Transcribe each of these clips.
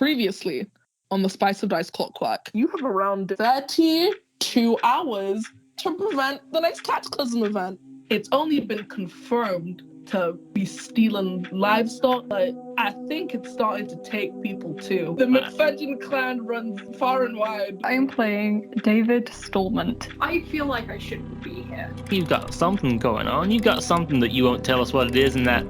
Previously, on the Spice of Dice Clockwork, you have around 32 hours to prevent the next Cataclysm event. It's only been confirmed to be stealing livestock, but I think it's starting to take people too. The McFedgen clan runs far and wide. I am playing David Stalment. I feel like I shouldn't be here. You've got something going on. You've got something that you won't tell us what it is in that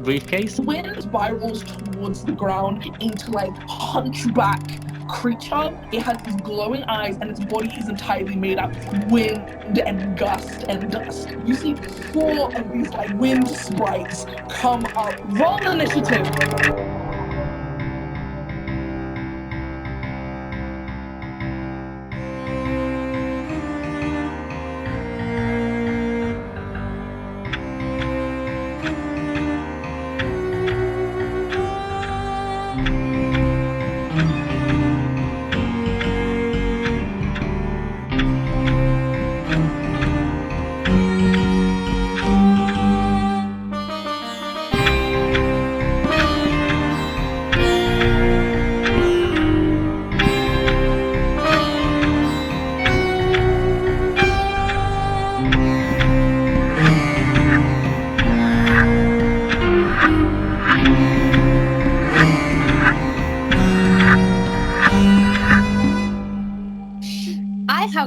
briefcase. Wind spirals towards the ground into like hunchback creature. It has these glowing eyes and its body is entirely made up of wind and gust and dust. You see 4 of these like wind sprites come up. Roll initiative.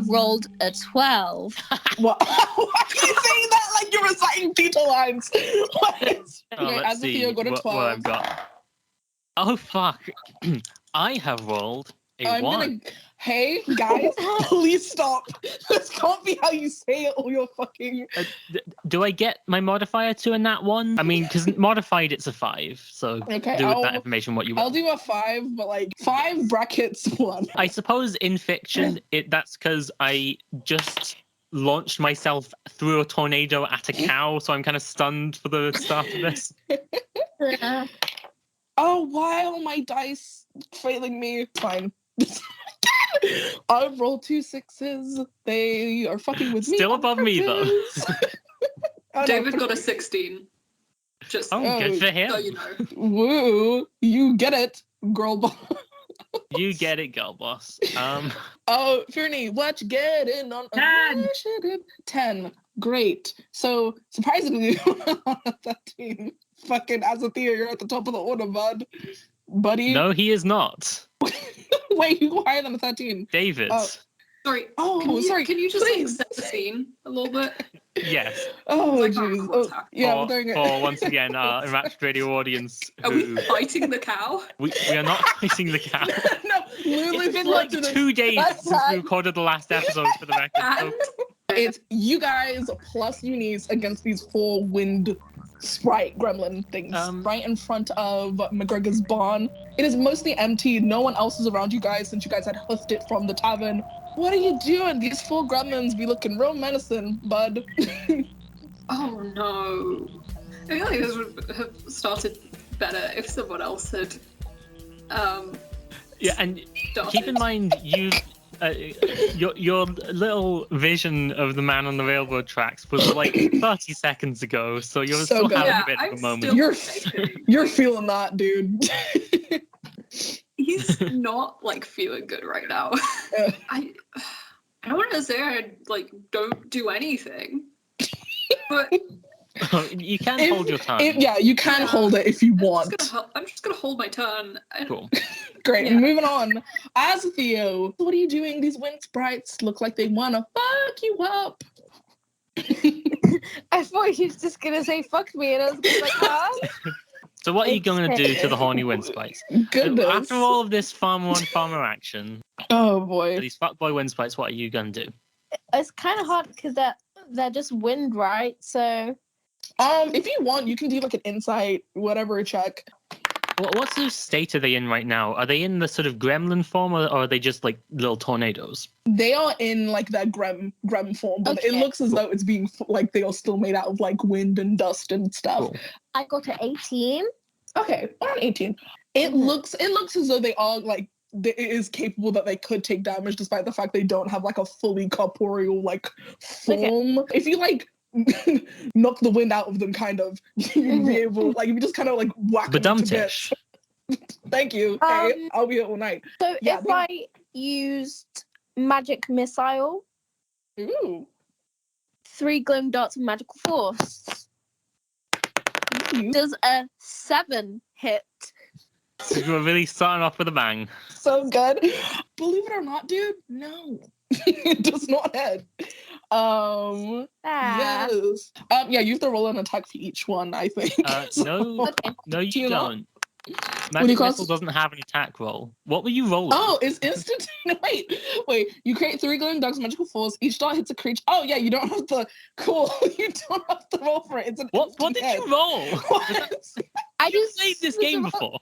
Rolled a 12. What? Why are you saying that like you're reciting Tito lines? Azathio got a 12. What I've got. Oh fuck! I have rolled a 1. Hey guys, please stop. This can't be how you say it or you're fucking... Do I get my modifier to in that one? I mean, because modified it's a 5, so okay, do with that information what you want. I'll do a 5, but like 5 brackets 1. I suppose in fiction, that's because I just launched myself through a tornado at a cow, so I'm kind of stunned for the start of this. Oh, why are my dice failing me? Fine. I've rolled 2 6s. They are fucking with me. Still above me, though. David got a 16. Just good for him. So you know. Woo, you get it, girl boss. You get it, girl boss. Oh, Fyranie, what you getting on 10. Great. So, surprisingly, on a 13. Fucking Azathio, you're at the top of the order, buddy. No, he is not. Wait, you go higher than a 13. David. Sorry. Sorry. Can you just please. set the scene a little bit? Yes. Oh, jeez. Yeah, we're doing it. For once again, our Enraptured Radio audience. Are we fighting the cow? We are not fighting the cow. No, literally. It's been like 2 days since we recorded the last episode for the record. It's you guys plus Eunice against these 4 wind sprite gremlin things right in front of McGregor's barn. It is mostly empty. No one else is around you guys since you guys had hoofed it from the tavern. What are you doing? These 4 gremlins be looking real menacing, bud. Oh no. I feel like this would have started better if someone else had yeah, and keep in mind your little vision of the man on the railroad tracks was like 30 seconds ago, so you're still having a bit of a moment. You're feeling that, dude. He's not like feeling good right now. I don't want to say I like don't do anything, but you can hold your tongue. You can hold it if you want. I'm just gonna hold my turn. Cool. Great. Yeah. Moving on. Azathio, what are you doing? These wind sprites look like they want to fuck you up. I thought he was just gonna say "fuck me," and I was gonna be like, "Huh?" So what are you going to do to the horny wind sprites? Goodness. After all of this farmer on farmer action, oh boy, these fuckboy wind sprites, what are you going to do? It's kind of hard because they're just wind, right? So, if you want, you can do like an insight, whatever check. What's the state are they in right now? Are they in the sort of gremlin form, or are they just like little tornadoes? They are in like that grem form, but it looks as though it's being like they are still made out of like wind and dust and stuff. Cool. I got to 18. Okay, around 18. It looks as though they are like it is capable that they could take damage, despite the fact they don't have like a fully corporeal like form. Okay. If you like knock the wind out of them, kind of, you'd be able, like, if you just kind of like whack them to bits. Thank you. Hey, I'll be here all night. So Yeah, if I used magic missile, Ooh. 3 glowing darts of magical force, Ooh. does a 7 hit? You were really starting off with a bang. So good. Believe it or not, dude, no. It does not hit. Yes. Yeah, you have to roll an attack for each one, I think. No, Okay. no, you Do you not? don't. What do you Magic call Missile it? doesn't have an attack roll. What were you rolling? Oh, it's instant. No, wait. You create 3 glowing darts of magical force. Each dart hits a creature. Oh, yeah, you don't have to. Cool. You don't have to roll for it. It's an What instant did hit. you roll? I You just played this game before.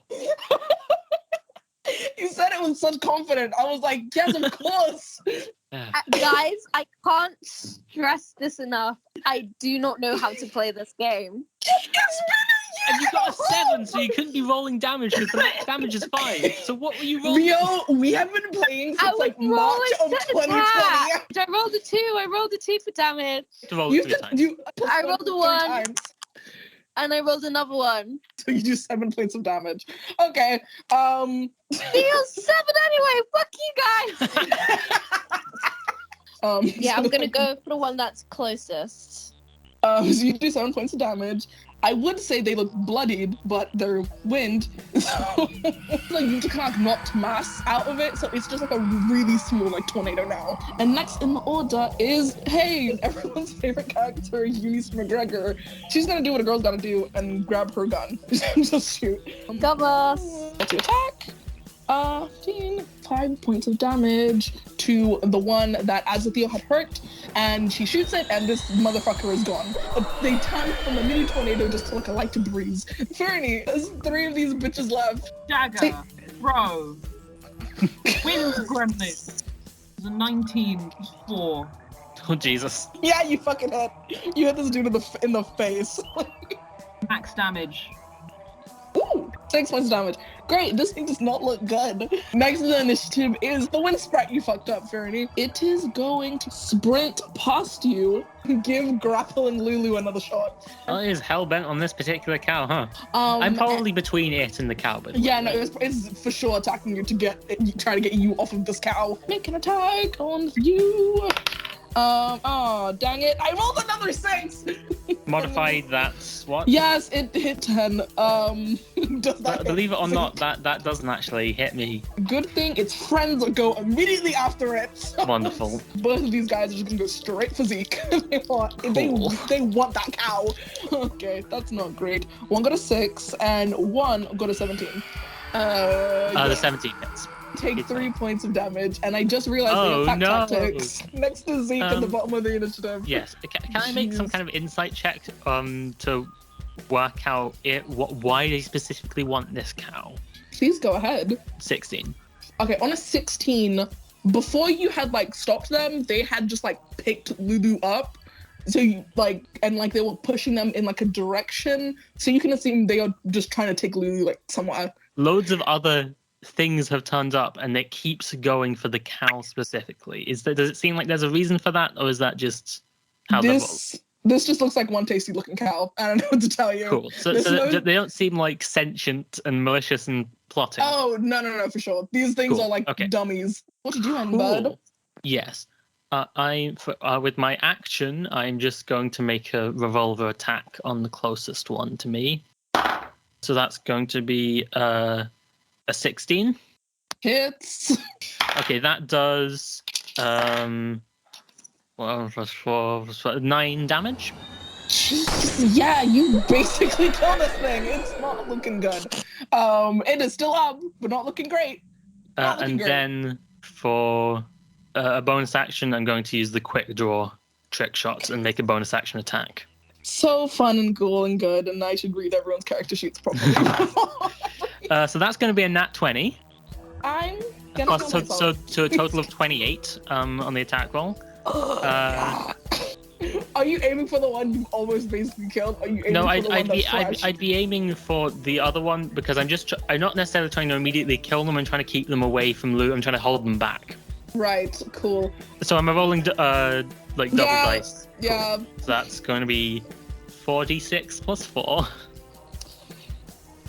You said it with such confidence. I was like, yes, of course. Guys, I can't stress this enough. I do not know how to play this game. And you got a 7, so you couldn't be rolling damage because the max damage is 5. So what were you rolling? Rio, we have been playing I since was like March of rolling to 2020. attack. I rolled a 2. I rolled a 2 for damage. To roll 3 times. I rolled a 3 1. times. And I rolled another 1. So you do 7 points of damage. Okay. Deal 7 anyway. Fuck you guys. Yeah, I'm gonna go for the one that's closest. So you do 7 points of damage. I would say they look bloodied, but they're wind. So like you just kind of knocked mass out of it. So it's just like a really small like tornado now. And next in the order is everyone's favorite character, Eunice McGregor. She's gonna do what a girl's gotta do and grab her gun. Just shoot. Cover. To attack. 5 points of damage to the one that Azathio had hurt, and she shoots it, and this motherfucker is gone. They turn from a mini tornado just to like a light breeze. Fyranie, there's 3 of these bitches left. Dagger, throw, wind gremlin. The 19 4. Oh, Jesus. Yeah, you fucking hit. You hit this dude in the face. Max damage. Ooh, 6 points of damage. Great, this thing does not look good. Next in the initiative is the wind sprite you fucked up, Fyranie. It is going to sprint past you, give Grappling Lulu another shot. Oh, it is hell-bent on this particular cow, huh? I'm probably between it and the cow, but Yeah, no, it's for sure attacking you trying to get you off of this cow. Make an attack on you. Oh, dang it. I rolled another 6. modified, that's what? Yes, it hit 10. Does that Believe it or not, that doesn't actually hit me. Good thing its friends go immediately after it. Wonderful. Both of these guys are just gonna go straight for Zeke. They want that cow. Okay, that's not great. 1 got a 6 and 1 got a 17. The 17 hits. Take 3 points of damage, and I just realized the attack tactics next to Zeke at the bottom of the initiative. Yes. Can I make some kind of insight check to work out why they specifically want this cow? Please go ahead. 16. Okay, on a 16, before you had like stopped them, they had just like picked Lulu up. So you they were pushing them in like a direction. So you can assume they are just trying to take Lulu like somewhere. Loads of other things have turned up, and it keeps going for the cow specifically. Does it seem like there's a reason for that, or is that just how this just looks like one tasty looking cow? I don't know what to tell you. Cool. So they don't seem like sentient and malicious and plotting. Oh no, for sure. These things are like dummies. What did you end, bud? Yes. With my action, I'm just going to make a revolver attack on the closest one to me. So that's going to be a 16. Hits. Okay, that does 9 damage. Jeez, yeah, you basically killed this thing. It's not looking good. It is still up, but not looking great. Then for a bonus action, I'm going to use the quick draw trick shots and make a bonus action attack. So fun and cool and good, and I should read everyone's character sheets properly. So that's going to be a nat 20. I'm gonna so to a total of 28 on the attack roll. Are you aiming for the one you almost basically killed? Are you aiming for the one that's fresh? I'd be aiming for the other one because I'm not necessarily trying to immediately kill them. I'm trying to keep them away from loot. I'm trying to hold them back. Right. Cool. So I'm rolling double dice. Yeah. Cool. So that's going to be 4d6 plus 4.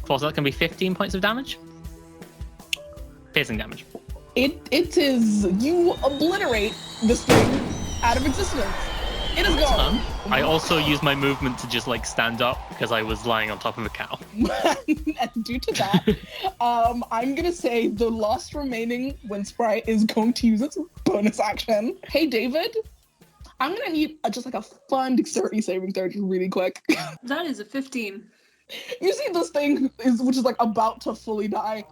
So that's going to be 15 points of damage. Piercing damage. It is. You obliterate this thing out of existence. It is gone. I also use my movement to just like stand up because I was lying on top of a cow. And due to that, I'm gonna say the last remaining wind sprite is going to use its bonus action. Hey, David, I'm gonna need just like a fun dexterity saving throw really quick. That is a 15. You see this thing, which is like about to fully die,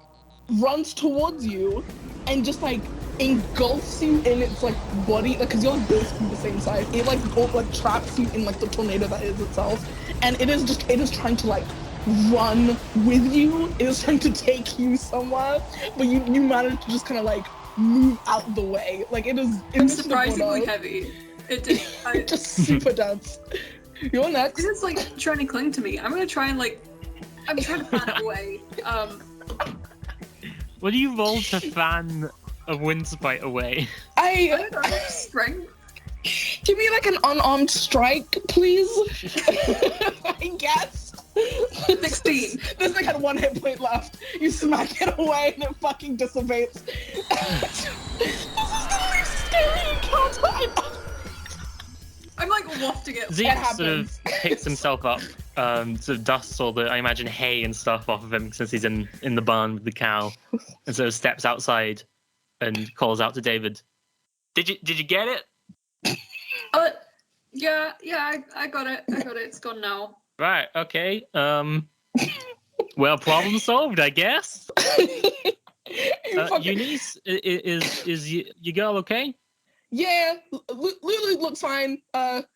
runs towards you and just like engulfs you in its like body, like because you're basically the same size. It like traps you in like the tornado that is itself, and it is trying to like run with you. It is trying to take you somewhere, but you manage to just kind of like move out the way. Like it's surprisingly heavy. It's just super dense. You're next. It's like trying to cling to me. I'm trying to fan it away. What do you roll to fan a wind sprite away? I don't know, strength. Give me like an unarmed strike, please. I guess. 16. This thing had 1 hit point left. You smack it away and it fucking dissipates. This is the least scary encounter I've ever. I'm like wafting it. Zeke sort of picks himself up, sort of dusts all the, I imagine, hay and stuff off of him since he's in the barn with the cow, and sort of steps outside and calls out to David. Did you get it? Yeah, I got it. It's gone now. Right. Okay. Well, problem solved, I guess. Eunice, is your girl okay? Yeah, Lulu looks fine. And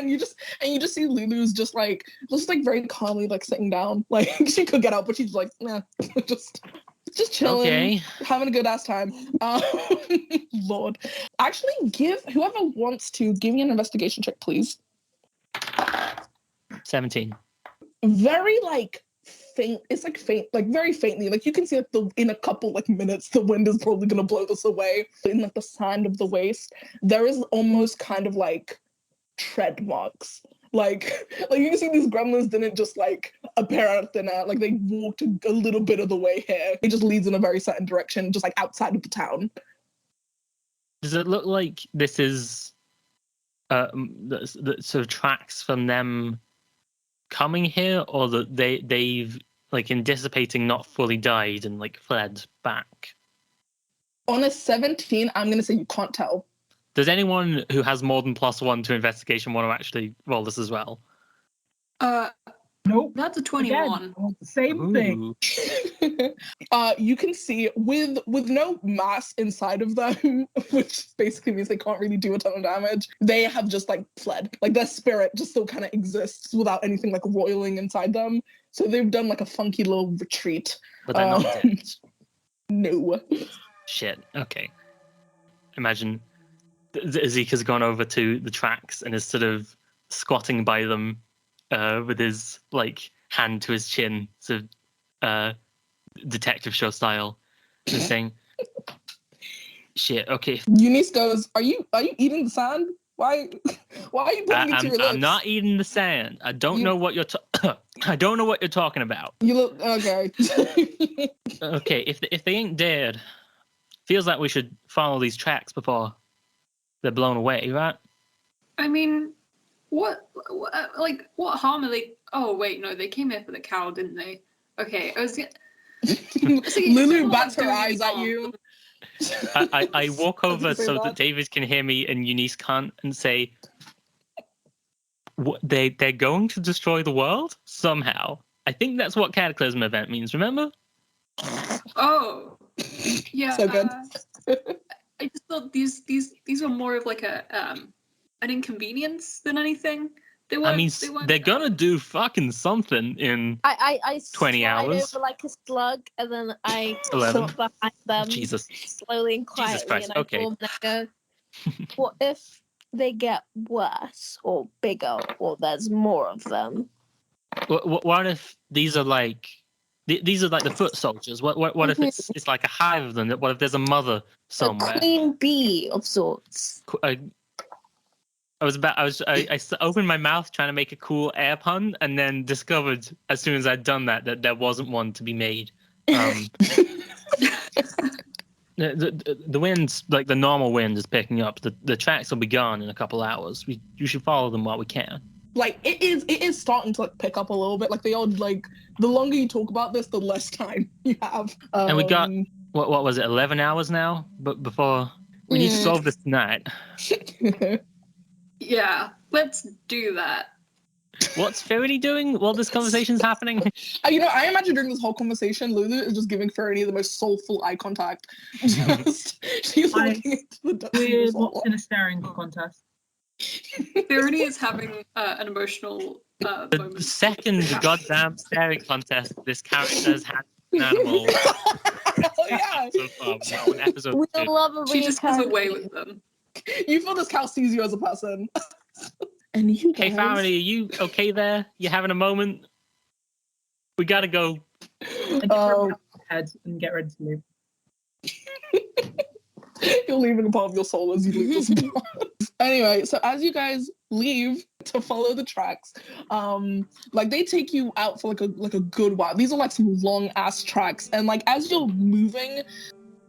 you just see Lulu's just like very calmly like sitting down. Like she could get up, but she's like, nah, just chilling, okay, having a good ass time. Lord, actually, give whoever wants to give me an investigation check, please. 17. Very like faint. It's like faint, like very faintly. Like you can see like in a couple like minutes, the wind is probably gonna blow this away. In like the sand of the waste, there is almost kind of like tread marks. Like you can see these gremlins didn't just like appear out of thin air. Like they walked a little bit of the way here. It just leads in a very certain direction, just like outside of the town. Does it look like this is the sort of tracks from them coming here, or that they've like in dissipating not fully died and like fled back? On a 17, I'm gonna say you can't tell. Does anyone who has more than +1 to investigation want to actually roll this as well? Nope. That's a 21. Again, same thing. You can see with no mass inside of them, which basically means they can't really do a ton of damage. They have just like fled. Like their spirit just still kind of exists without anything like roiling inside them. So they've done like a funky little retreat. But they're not dead. No. Shit. Okay. Imagine Zeke has gone over to the tracks and is sort of squatting by them with his like hand to his chin, sort of detective show style, just saying, "Shit, okay." Eunice goes, "Are you eating the sand? Why are you putting it to your lips?" I'm not eating the sand. I don't know what you're. I don't know what you're talking about. You look okay. Okay, if they ain't dead, feels like we should follow these tracks before they're blown away, right? I mean, what harm are they? Oh wait, no, they came here for the cow, didn't they? Okay, I was. Lulu bats her eyes at you. I walk over so that David can hear me and Eunice can't, and say, they're going to destroy the world somehow. I think that's what Cataclysm event means, remember? Oh, yeah. So good. I just thought these were more of like an inconvenience than anything. They're gonna do fucking something in I 20 hours. Over like a slug, and then I 11. sort behind them, Jesus. slowly and quietly, Jesus Christ. and I Okay. go, and I go, what if they get worse or bigger, or there's more of them? What if these are like these are like the foot soldiers? What if it's like a hive of them? What if there's a mother somewhere? A queen bee of sorts. I opened my mouth trying to make a cool air pun, and then discovered as soon as I'd done that there wasn't one to be made. The wind's like the normal wind is picking up. The tracks will be gone in a couple hours. You should follow them while we can. Like it is starting to like pick up a little bit. Like they all like the longer you talk about this, the less time you have. And we got what was it, 11 hours now? But before we need to solve this tonight. Yeah, let's do that. What's Fyranie doing while this conversation's happening? I imagine during this whole conversation, Lulu is just giving Fyranie the most soulful eye contact. She's looking into the depths of her We're soul. locked in a staring contest. Fyranie is having an emotional The moment. second goddamn staring contest this character has had an animal. Oh, yeah. So far, now in episode We 2. love a She just goes reincarnation. away with them. You feel this cow sees you as a person. And you Hey, guys... Fyranie, are you okay there? You having a moment? We gotta go. I just rub my head and get ready to leave. You're leaving a part of your soul as you leave this spot. Anyway, so as you guys leave to follow the tracks, like they take you out for like a good while. These are like some long ass tracks, and like as you're moving,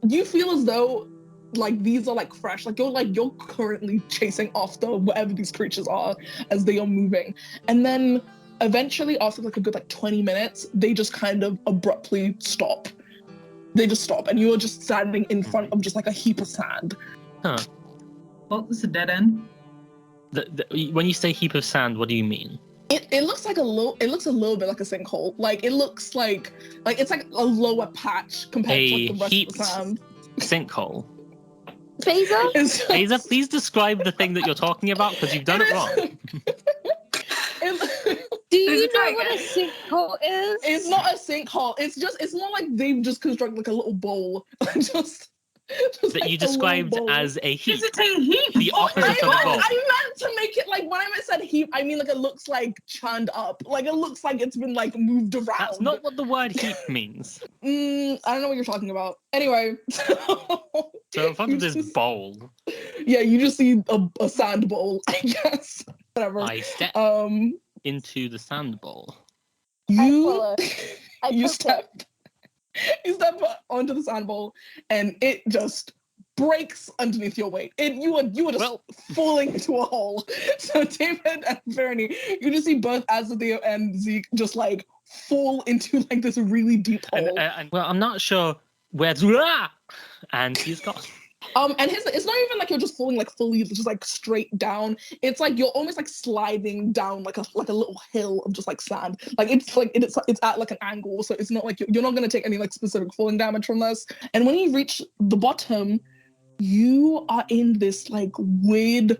you feel as though like these are like fresh. Like you're currently chasing after whatever these creatures are as they are moving, and then eventually after like a good like 20 minutes, they just kind of abruptly stop. They just stop, and you are just standing in front of just like a heap of sand. Huh. Well, this is a dead end. When you say heap of sand, what do you mean? It looks like a little bit like a sinkhole. Like it looks like it's like a lower patch compared to like, the rest heaped of the sand. sinkhole. Faisa? It's just- Asa, please describe the thing that you're talking about because you've done it wrong. Do you There's a know what a dragon. sinkhole is? It's not a sinkhole. It's more like they've just constructed like a little bowl. just That like you a little described bowl. as a heap. Is it a heap? The opposite of a bowl. I meant to make it like when I said heap, I mean like it looks like churned up. Like it looks like it's been like moved around. That's not what the word heap means. I don't know what you're talking about. Anyway. So in front of this bowl, Yeah, you just see a sand bowl, I guess. Whatever. I step into the sand bowl. You follow. I you poke step onto the sand bowl, and it just breaks underneath your weight. You are just falling into a hole. So David and Fyranie, you just see both Azathio and Zeke just like fall into like this really deep hole. And well, I'm not sure where to. And he's gone. And it's not even like you're just falling like fully just like straight down. It's like you're almost like sliding down like a little hill of just like sand. Like it's at like an angle, so it's not like you're not gonna take any like specific falling damage from this. And when you reach the bottom, you are in this like weird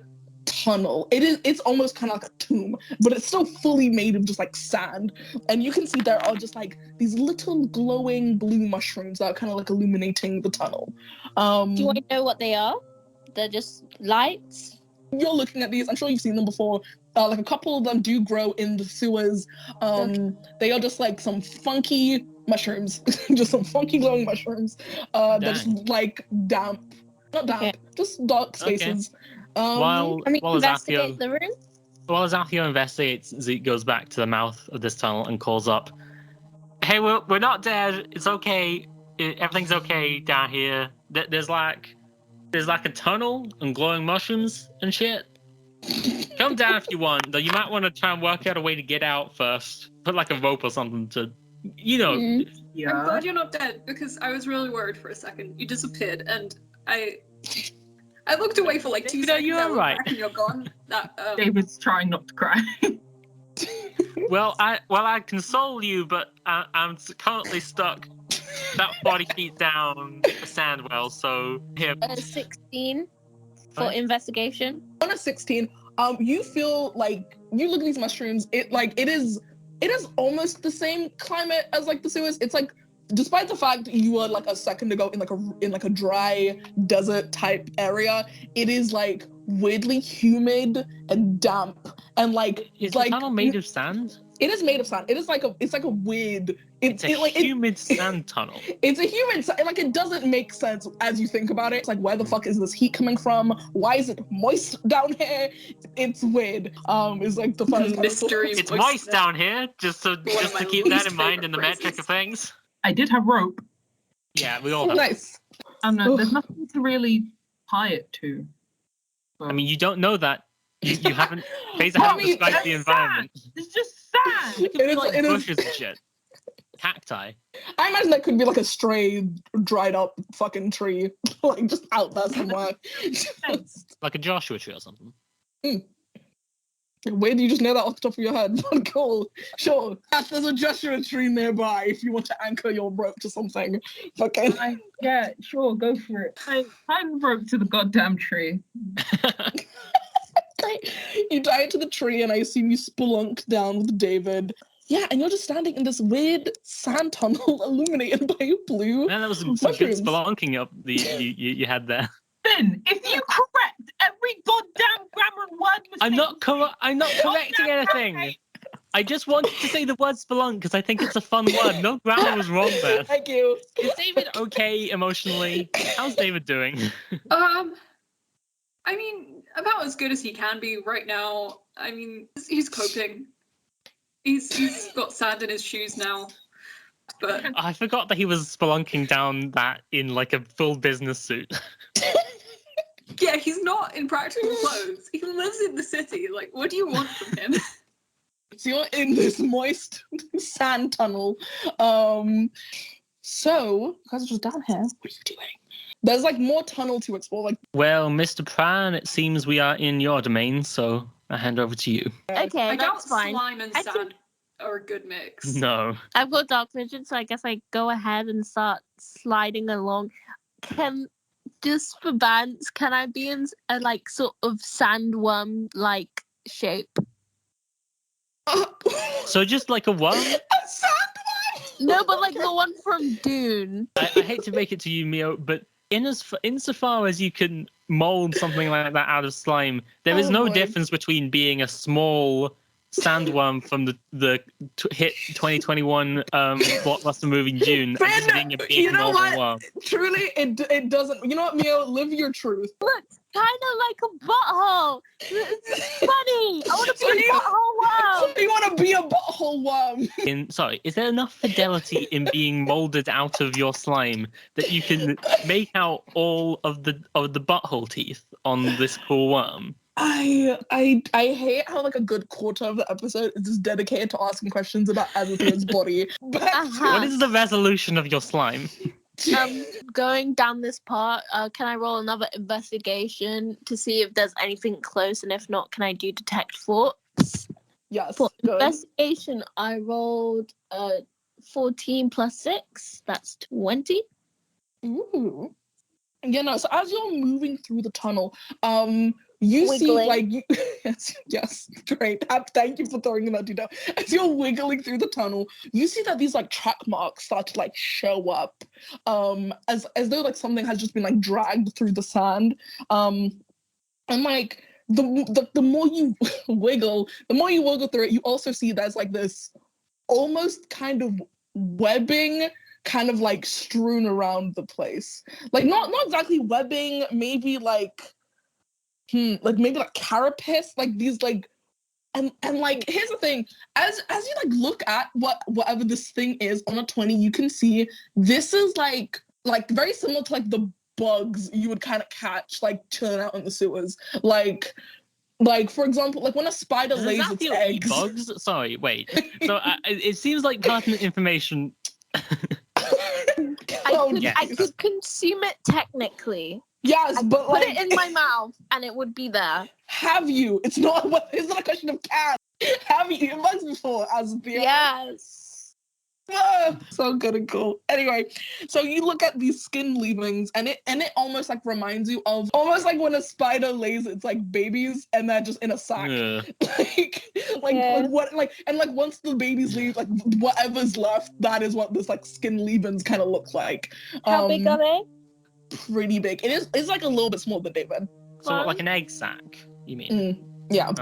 tunnel. It's almost kind of like a tomb, but it's still fully made of just like sand. And you can see there are just like these little glowing blue mushrooms that are kind of like illuminating the tunnel. Do you want to know what they are? They're just lights. You're looking at these. I'm sure you've seen them before. Like a couple of them do grow in the sewers. They are just like some funky mushrooms, just some funky glowing mushrooms. They're just like damp, not damp, just dark spaces. While Investigate the room. While Azathio investigates, Zeke goes back to the mouth of this tunnel and calls up, "Hey, we're not dead. It's okay. Everything's okay down here. There's like a tunnel and glowing mushrooms and shit. Come down if you want, though. You might want to try and work out a way to get out first. Put like a rope or something to, Yeah. I'm glad you're not dead because I was really worried for a second. You disappeared and I looked away for like 2 seconds. You're I looked right. back and you're gone. David's trying not to cry. Well, I console you, but I'm currently stuck about 40 feet down a sand well. So here, 16 for Right. investigation. On a 16, you feel like you look at these mushrooms. It is almost the same climate as like the sewers. It's like, despite the fact that you were like a second ago in like a dry desert type area, it is like weirdly humid and damp and like is like the tunnel made of sand? It is made of sand. It's like a weird. It's a humid sand tunnel. It's a humid. Like it doesn't make sense as you think about it. It's like, where the fuck is this heat coming from? Why is it moist down here? It's weird. It's like the first Mystery. It's moist down here. Just to keep that in mind in the favorite metric of things. I did have rope. Yeah, we all have. Nice. I don't know. There's nothing to really tie it to. I mean, you don't know that. You haven't. Faisa hasn't described the environment. It's just sand. It could be like bushes and shit. Cacti. I imagine that could be like a stray, dried up fucking tree, like just out there somewhere. Like a Joshua tree or something. Where do you just know that off the top of your head? Cool. Sure. There's a Joshua tree nearby if you want to anchor your rope to something. Okay. Yeah, sure, go for it. Tie the rope to the goddamn tree. You tie it to the tree, and I assume you spelunk down with David. Yeah, and you're just standing in this weird sand tunnel illuminated by blue. Man, that was some good spelunking up you had there. Finn, if you correct every goddamn grammar word mistake... I'm not correcting anything. I just wanted to say the word spelunk because I think it's a fun word. No grammar was wrong there. Thank you. Is David okay emotionally? How's David doing? I mean, about as good as he can be right now. I mean, he's coping. He's got sand in his shoes now. But I forgot that he was spelunking down that in like a full business suit. Yeah, he's not in practical clothes. He lives in the city. Like, what do you want from him? So you're in this moist sand tunnel. So you guys are just down here. What are you doing? There's like more tunnel to explore. Like, well, Mr. Prine, it seems we are in your domain, so I hand over to you. Okay, I doubt that's fine. slime and sand are a good mix. No. I've got dark vision, so I guess I go ahead and start sliding along. Just for bands, can I be in a like sort of sandworm like shape? So just like a worm? a sandworm? No, but like the one from Dune. I hate to make it to you, Mio, but insofar as you can mold something like that out of slime, there is no difference between being a small sandworm from the hit 2021 blockbuster movie Dune and just being a big you know normal what? worm. Truly, it doesn't. You know what, Mio? Live your truth. Looks kind of like a butthole. It's funny. I want to be a butthole worm. You want to be a butthole worm? Is there enough fidelity in being molded out of your slime that you can make out all of the butthole teeth on this cool worm? I hate how like a good quarter of the episode is just dedicated to asking questions about Azathio's body. But What is the resolution of your slime? Going down this part, can I roll another investigation to see if there's anything close, and if not, can I do detect thoughts? yes. For Good. investigation, I rolled 14 plus 6. That's 20. Ooh. Yeah, no, so as you're moving through the tunnel, you Wiggling. see yes, great. Thank you for throwing in that detail. As you're wiggling through the tunnel, you see that these like track marks start to like show up, as though like something has just been like dragged through the sand, and like the more you wiggle through it, you also see there's like this almost kind of webbing kind of like strewn around the place, like not exactly webbing, maybe like maybe like carapace, like these like and like here's the thing, as you like look at whatever this thing is on a 20, you can see this is like very similar to like the bugs you would kind of catch like chilling out in the sewers, like for example, like when a spider lays its eggs. Bugs? Sorry, wait. So it seems like pertinent information. I could consume it technically. Yes, but put it in my mouth and it would be there. Have you? It's not a question of can. Have you eaten bugs before, Azathio? Yes. So good and cool. Anyway, so you look at these skin leavings, and it almost like reminds you of almost like when a spider lays its like babies and they're just in a sack. Yeah. Like once the babies leave, like whatever's left, that is what this like skin leavings kind of look like. How big are they? Pretty big. It's like a little bit smaller than David. So like an egg sack, you mean? Yeah.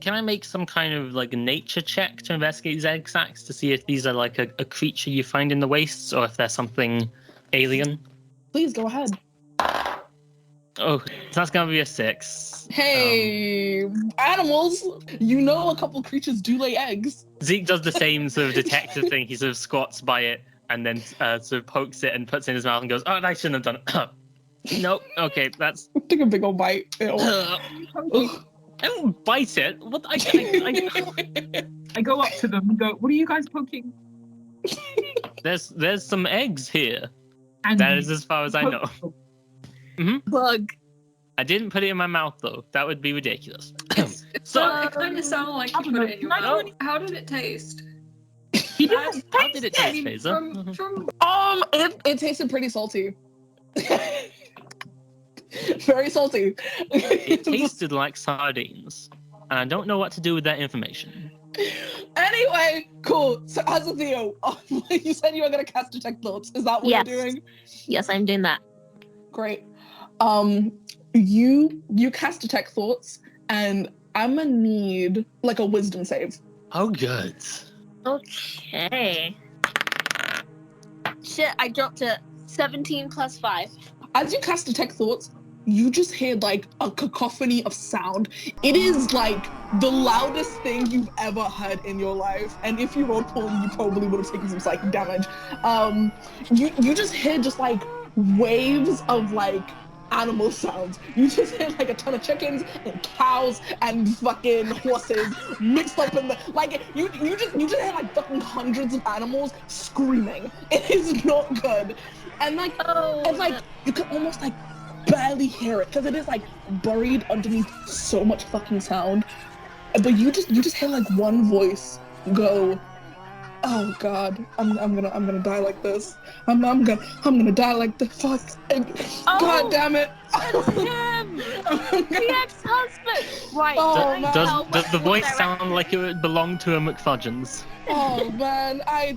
Can I make some kind of like nature check to investigate these egg sacs to see if these are like a creature you find in the wastes or if they're something alien? Please go ahead. Oh, so that's gonna be a 6. Hey, animals! You know a couple creatures do lay eggs. Zeke does the same sort of detective thing. He sort of squats by it and then sort of pokes it and puts it in his mouth and goes, "Oh, I shouldn't have done it." Nope. Okay, that's. Take a big old bite. Ew. I don't bite it. What? I go up to them and go, what are you guys poking? There's some eggs here. And That is as far as I know. Bug. I didn't put it in my mouth though. That would be ridiculous. So it kind of sounded like you put it in your mouth. How did it taste? How did it taste, Faisa? From It tasted pretty salty. Very salty. It tasted like sardines, and I don't know what to do with that information. Anyway, cool. So Azathio, you said you were gonna cast Detect Thoughts. Is that what Yes. you're doing? Yes, I'm doing that. Great. You cast Detect Thoughts, and I'm gonna need like a Wisdom save. Oh, good. Okay. Shit, I dropped it. 17 plus 5. As you cast Detect Thoughts, you just hear like a cacophony of sound. It is like the loudest thing you've ever heard in your life. And if you rolled poorly, you probably would have taken some psychic damage. You just hear just like waves of like animal sounds. You just hear like a ton of chickens and cows and fucking horses mixed up in the like you just hear like fucking hundreds of animals screaming. It is not good. And like it's like you can almost like barely hear it because it is like buried underneath so much fucking sound. But you just hear like one voice go, "Oh God, I'm gonna die like this. I'm gonna die like this. Fuck. God damn it." Him! The ex-husband! Right. Oh, I man. help Does the voice direct- sound like it would belong to a McFudgeons? Oh man, I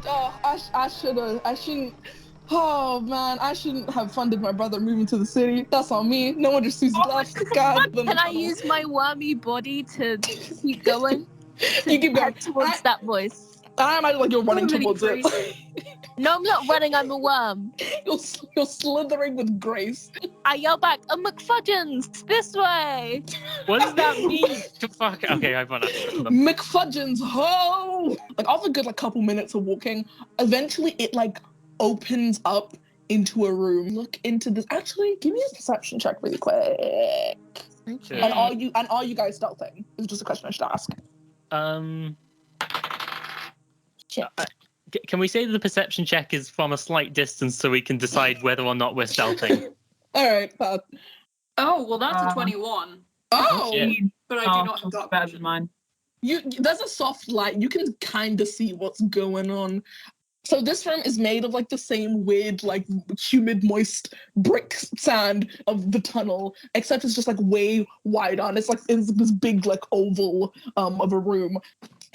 shouldn't. Oh man, I shouldn't have funded my brother moving to the city. That's on me. No wonder Susie left. God. Can I use my wormy body to keep going? You keep going. Head towards that voice. I imagine like you're running Really towards it. No, I'm not running, I'm a worm. You're slithering with grace. I yell back, a McFudgeons, this way! What does that mean? To fuck. Okay, I've run out of them. McFudgeons, ho! Like after a good like couple minutes of walking, eventually it like opens up into a room. Look into this. Actually, give me a perception check really quick. Okay. And are you guys stealthing? It's just a question I should ask. Shit. Can we say that the perception check is from a slight distance so we can decide whether or not we're stealthing? All right, Pat. Oh, well, that's a 21. Oh, shit. But I do not have dark better vision. than mine. There's a soft light. You can kind of see what's going on. So this room is made of like the same weird, like humid, moist brick sand of the tunnel, except it's just like way wider. And it's this big like oval of a room.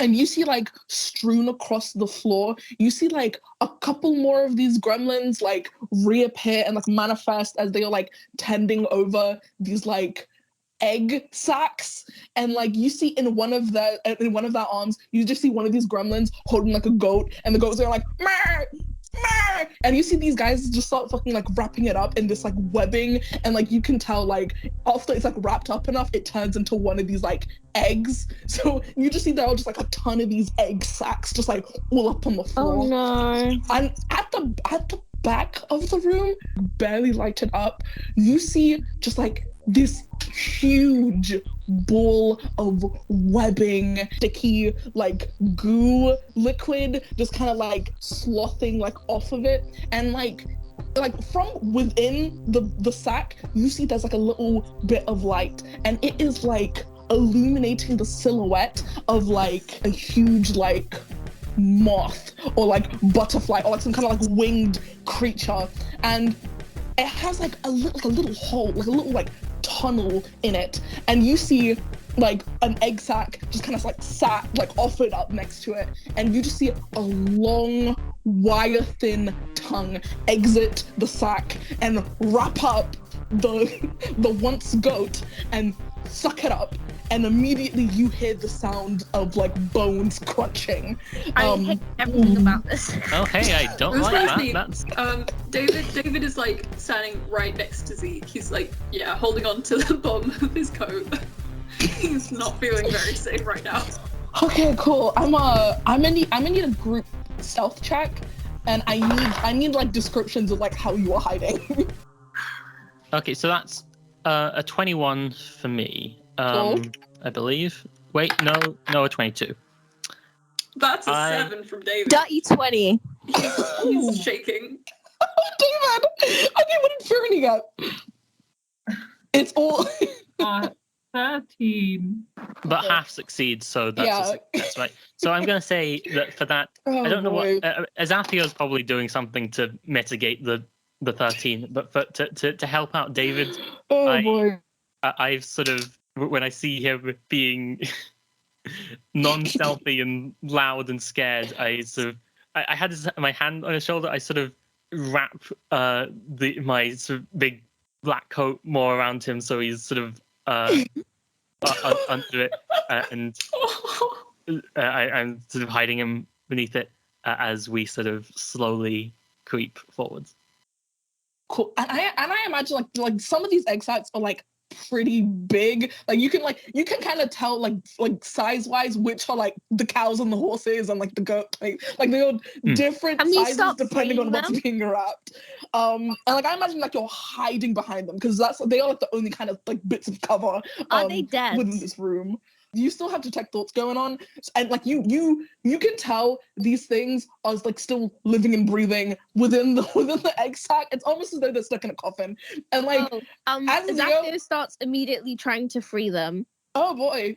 And you see like strewn across the floor, you see like a couple more of these gremlins like reappear and like manifest as they are like tending over these like egg sacks. And like you see in one of their arms, you just see one of these gremlins holding like a goat, and the goats are like "Meh! Meh!" And you see these guys just start fucking like wrapping it up in this like webbing, and like you can tell like after it's like wrapped up enough, it turns into one of these like eggs. So you just see there are just like a ton of these egg sacks just like all up on the floor. Oh no. And at the back of the room, barely lighted up, you see just like this huge ball of webbing, sticky like goo liquid just kind of like slothing like off of it. And like from within the sack, you see there's like a little bit of light, and it is like illuminating the silhouette of like a huge like moth or like butterfly or like some kind of like winged creature. And it has like a little hole, like a little like tunnel in it, and you see like an egg sack just kind of like sat like offered up next to it, and you just see a long wire thin tongue exit the sack and wrap up the once goat and suck it up, and immediately you hear the sound of like bones crunching. I hate everything about this. Oh, hey, I don't This like reminds me, that. David is like standing right next to Zeke. He's like, yeah, holding on to the bottom of his coat. He's not feeling very safe right now. Okay, cool. I'm gonna need a group stealth check, and I need like descriptions of like how you are hiding. Okay, so that's a 21 for me. Cool. I believe. Wait, no, a 22. That's a 7 from David. Dirty 20. He's shaking. David! Okay, what did Fyranie get? It's all... 13. But Okay. half succeeds, so that's Yeah. that's right. So I'm going to say that for that, Oh, I don't know boy. what Azathio's probably doing something to mitigate the 13, but to help out David, Oh, boy. I've sort of, when I see him being non-stealthy and loud and scared, I had my hand on his shoulder. I sort of wrap my sort of big black coat more around him, so he's sort of under it, and I'm sort of hiding him beneath it as we sort of slowly creep forwards. Cool. And I imagine like some of these egg sacs are like pretty big. Like you can kind of tell like size wise which are like the cows and the horses and like the goat, like they're different Can we sizes stop depending on freeing what's them? being wrapped. And like I imagine like you're hiding behind them because they are like the only kind of like bits of cover Are they dead? within this room. You still have detect thoughts going on, and like you can tell these things are like still living and breathing within the egg sac. It's almost as though they're stuck in a coffin. And like Azathio starts immediately trying to free them. oh boy,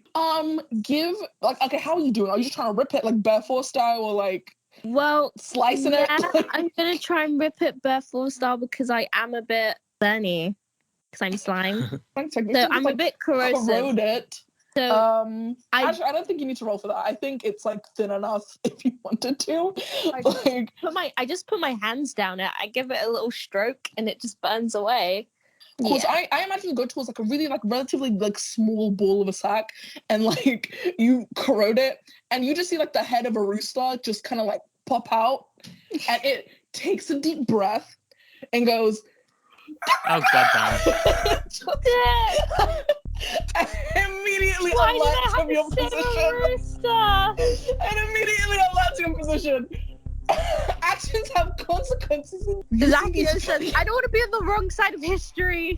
give like okay, how are you doing? Are you just trying to rip it like bare force style or like slicing it? I'm gonna try and rip it bare force style because I am a bit burny because I'm slime. So I'm a bit corrosive. Corrode it. So actually, I don't think you need to roll for that. I think it's like thin enough if you wanted to. I just put my hands down it. I give it a little stroke and it just burns away. Of course, I imagine you go towards like a really like relatively like small ball of a sack and like you corrode it and you just see like the head of a rooster just kind of like pop out and it takes a deep breath and goes, oh goddamn. and immediately Why did I alerts have from your to save a position. rooster? And immediately alerts your position. Actions have consequences. Azathio says, I don't want to be on the wrong side of history.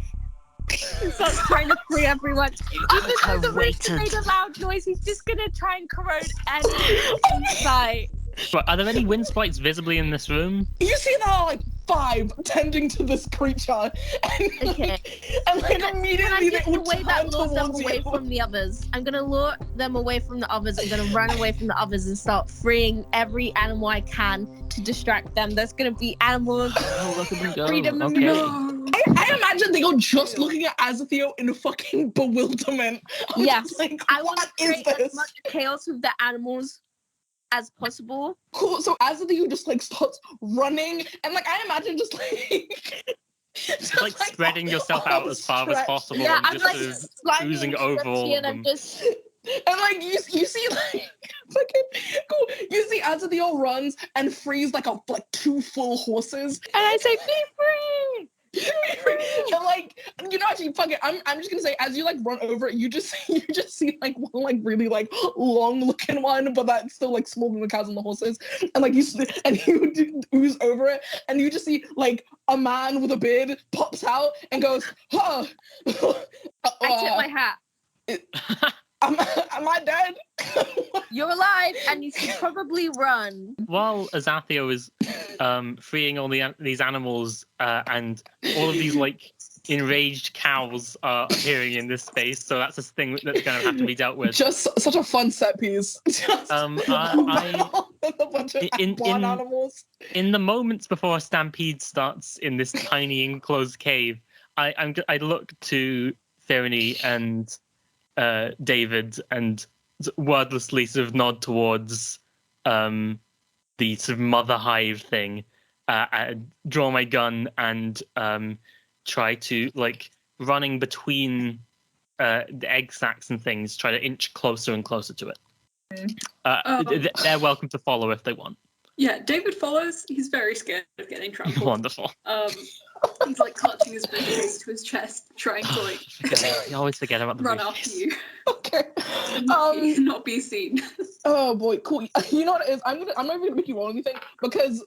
He starts trying to free everyone. Even though the rooster made a loud noise, he's just going to try and corrode anything in sight. But are there any wind sprites visibly in this room? You see there are like 5 tending to this creature, and Okay. Immediately they all way turn that lures them towards away you. from the others. I'm gonna lure them away from the others. I'm gonna run away from the others and start freeing every animal I can to distract them. There's gonna be animals. Oh, look at them go. Freedom of Okay. I imagine they are just looking at Azathio in fucking bewilderment. Yes, Like, I want to what is create as this? much chaos with the animals as possible. Cool. So Azathio just like starts running, and like I imagine just like. Just like spreading yourself out as far as possible Yeah, and I'm just like sort of slimy oozing and over stretchy all of and I'm them. just And like you see like fucking cool. You see Azathio runs and frees like 2 full horses. and I say, be free! And like actually fuck it. I'm just gonna say as you like run over it, you just see like one like really like long looking one, but that's still like smaller than the cows and the horses. And like you ooze over it, and you just see like a man with a beard pops out and goes, huh. I tip my hat. Am I dead? You're alive and you should probably run. While Azathio is freeing all these animals and all of these like enraged cows are appearing in this space, so that's a thing that's going to have to be dealt with. Just such a fun set piece. Just a bunch of barn animals. In the moments before a stampede starts in this tiny enclosed cave, I look to Fyranie and David and wordlessly sort of nod towards the sort of mother hive thing. I draw my gun and try to like running between the egg sacs and things, try to inch closer and closer to it. They're welcome to follow if they want. Yeah, David follows. He's very scared of getting trampled. Wonderful. He's like clutching his briefcase to his chest, trying to like You always forget about the run briefcase. after you. Okay. And not be seen. Oh boy, cool. You know what it is? I'm not even gonna make you roll anything because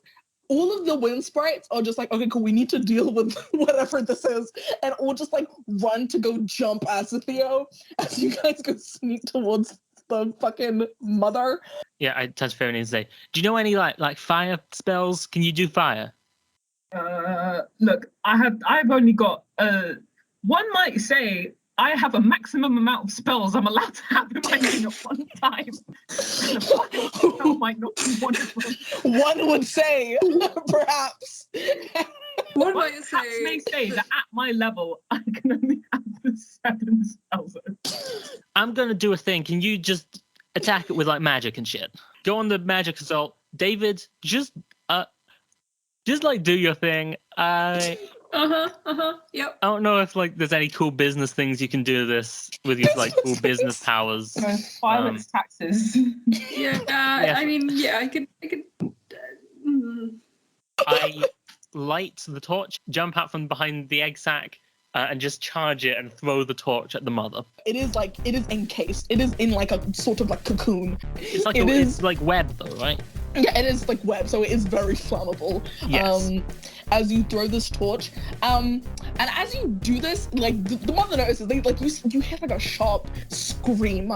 all of the wind sprites are just like, okay, cool, we need to deal with whatever this is, and all just like run to go jump Azathio as you guys go sneak towards the fucking mother. Yeah, I turn to Fyranie and say, do you know any like fire spells? Can you do fire? Look, I've only got one might say I have a maximum amount of spells I'm allowed to have in my name at one time. The fire spell might not be one of them. One would say, perhaps. What might you say? Perhaps may say that at my level, I can only have the 7 spells. I'm gonna do a thing. Can you just attack it with like magic and shit? Go on the magic assault. David, just like do your thing. Yep. I don't know if like there's any cool business things you can do this with your like cool business powers. Violence taxes. Yeah, I mean, yeah, I could. I light the torch, jump out from behind the egg sack, and just charge it and throw the torch at the mother. It is encased. It is in like a sort of like cocoon. It's like web though, right? Yeah, it is like web, so it is very flammable. Yes. As you throw this torch, and as you do this, like the mother notices, you hear like a sharp scream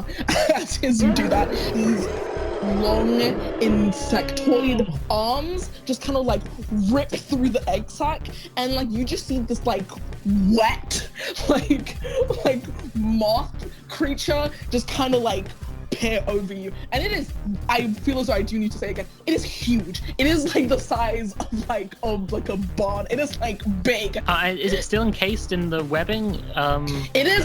as you do that. These long insectoid arms just kind of like rip through the egg sac, and like you just see this like wet, like moth creature just kind of like peer over you, and it is, I feel as though I do need to say again, it is huge. It is like the size of like a barn. It is like big. Is it still encased in the webbing? It is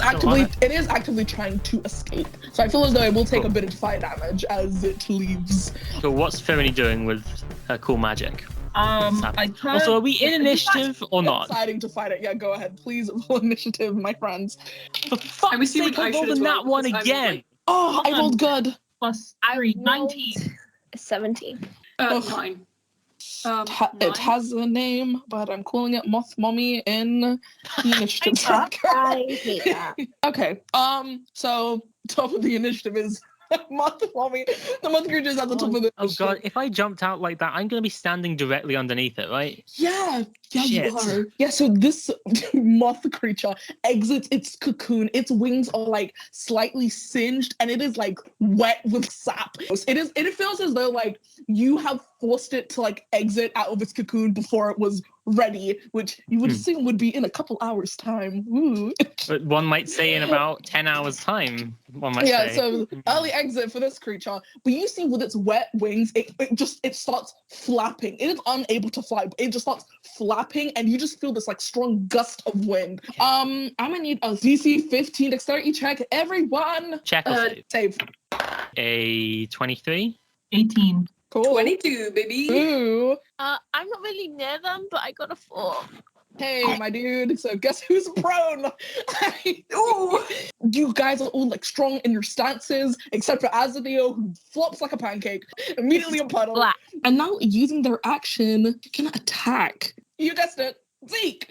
actively trying to escape. So I feel as though it will take a bit of fire damage as it leaves. So what's Fyranie doing with her cool magic? Also, are we in initiative or not? Deciding to fight it. Yeah, go ahead, please. Roll initiative, my friends. For fuck's sake, I rolled that one again. Oh, I rolled good. Plus 3, 19. 17. 9. It has a name, but I'm calling it Moth Mommy in the initiative tracker. I hate that. Okay. So top of the initiative is Moth Mommy. The moth creature is at the top of the Oh god, if I jumped out like that, I'm gonna be standing directly underneath it, right? Yeah, Shit. you are. Yeah, so this moth creature exits its cocoon. Its wings are like slightly singed, and it is like wet with sap. It feels as though like you have forced it to like exit out of its cocoon before it was ready, which you would assume would be in a couple hours' time. Ooh. But one might say in about 10 hours' time. One might say. So early exit for this creature. But you see with its wet wings, it starts flapping. It is unable to fly, but it just starts flapping, and you just feel this like strong gust of wind. I'm gonna need a DC 15 dexterity check, everyone. Check or Save. A 23? 18. Cool. 22, baby. Ooh. I'm not really near them, but I got a 4. Hey, my dude. So guess who's prone? Ooh. You guys are all like strong in your stances, except for Azathio, who flops like a pancake, immediately a puddle. Black. And now using their action, you can attack. You guessed it. Zeke.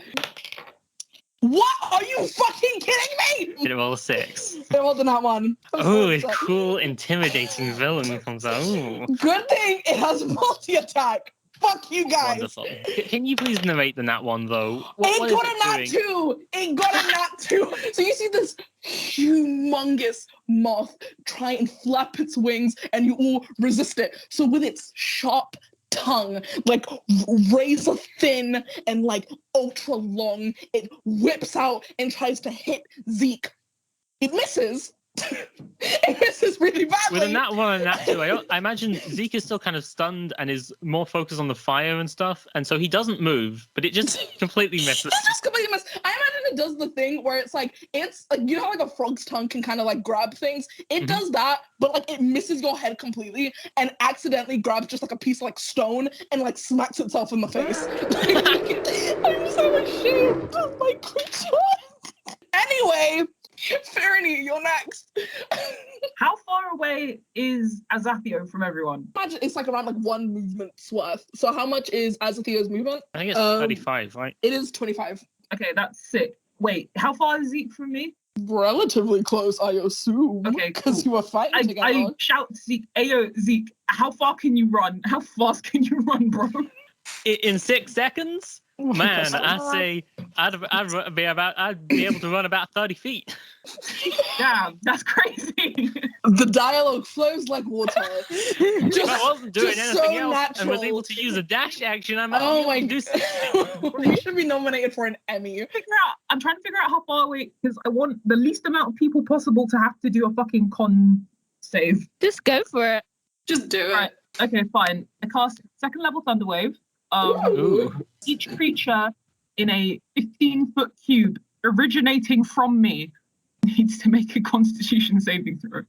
What? Are you fucking kidding me? Did it roll a 6? There wasn't that one. Oh, a cool, intimidating villain comes out. Ooh. Good thing it has multi-attack. Fuck you guys. Wonderful. Can you please narrate the nat one, though? It got a nat 2. It got a nat 2. So you see this humongous moth try and flap its wings, and you all resist it. So with its sharp tongue, like razor thin and like ultra long, it whips out and tries to hit Zeke. It misses. It misses really badly. With a nat 1 and a nat 2, I imagine Zeke is still kind of stunned and is more focused on the fire and stuff, and so he doesn't move, but it just completely misses. It's just completely misses. I imagine it does the thing where it's like you know how like a frog's tongue can kind of like grab things? It does that, but like it misses your head completely and accidentally grabs just like a piece of like stone and like smacks itself in the face. I'm so ashamed of my creature. Anyway, Fyranie, you're next. How far away is Azathio from everyone? Imagine it's like around like 1 movement's worth. So how much is Azathio's movement? I think it's 35, right? It is 25. Okay, that's sick. Wait, how far is Zeke from me? Relatively close, I assume. Okay, because cool. you were fighting together. I shout to Zeke, Ayo, Zeke, how far can you run? How fast can you run, bro? in 6 seconds? Man, I say I'd be able to run about 30 feet. Damn, that's crazy. The dialogue flows like water. If I wasn't doing just anything so else and was natural. able to use a dash action, I might Oh my do something. You should be nominated for an Emmy. I'm trying to figure out how far away, because I want the least amount of people possible to have to do a fucking con save. Just go for it. Just do it. Right. Okay, fine. I cast 2nd level Thunderwave. Ooh. Each creature in a 15-foot cube originating from me needs to make a Constitution saving throw.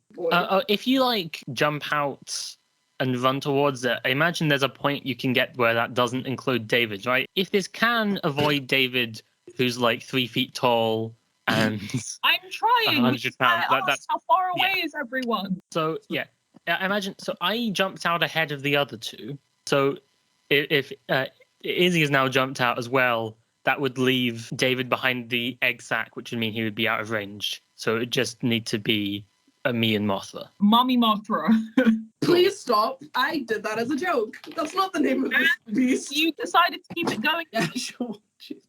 If you like jump out and run towards it, I imagine there's a point you can get where that doesn't include David, right? If this can avoid David, who's like 3 feet tall and I'm trying. 100 pounds, that's how far away is everyone? so. Yeah, I imagine. So I jumped out ahead of the other two. So if Izzy has now jumped out as well, that would leave David behind the egg sack, which would mean he would be out of range. So it would just need to be me and Mothra. Mommy Mothra. Please stop. I did that as a joke. That's not the name of this beast. You decided to keep it going. Yeah, sure. Jeez.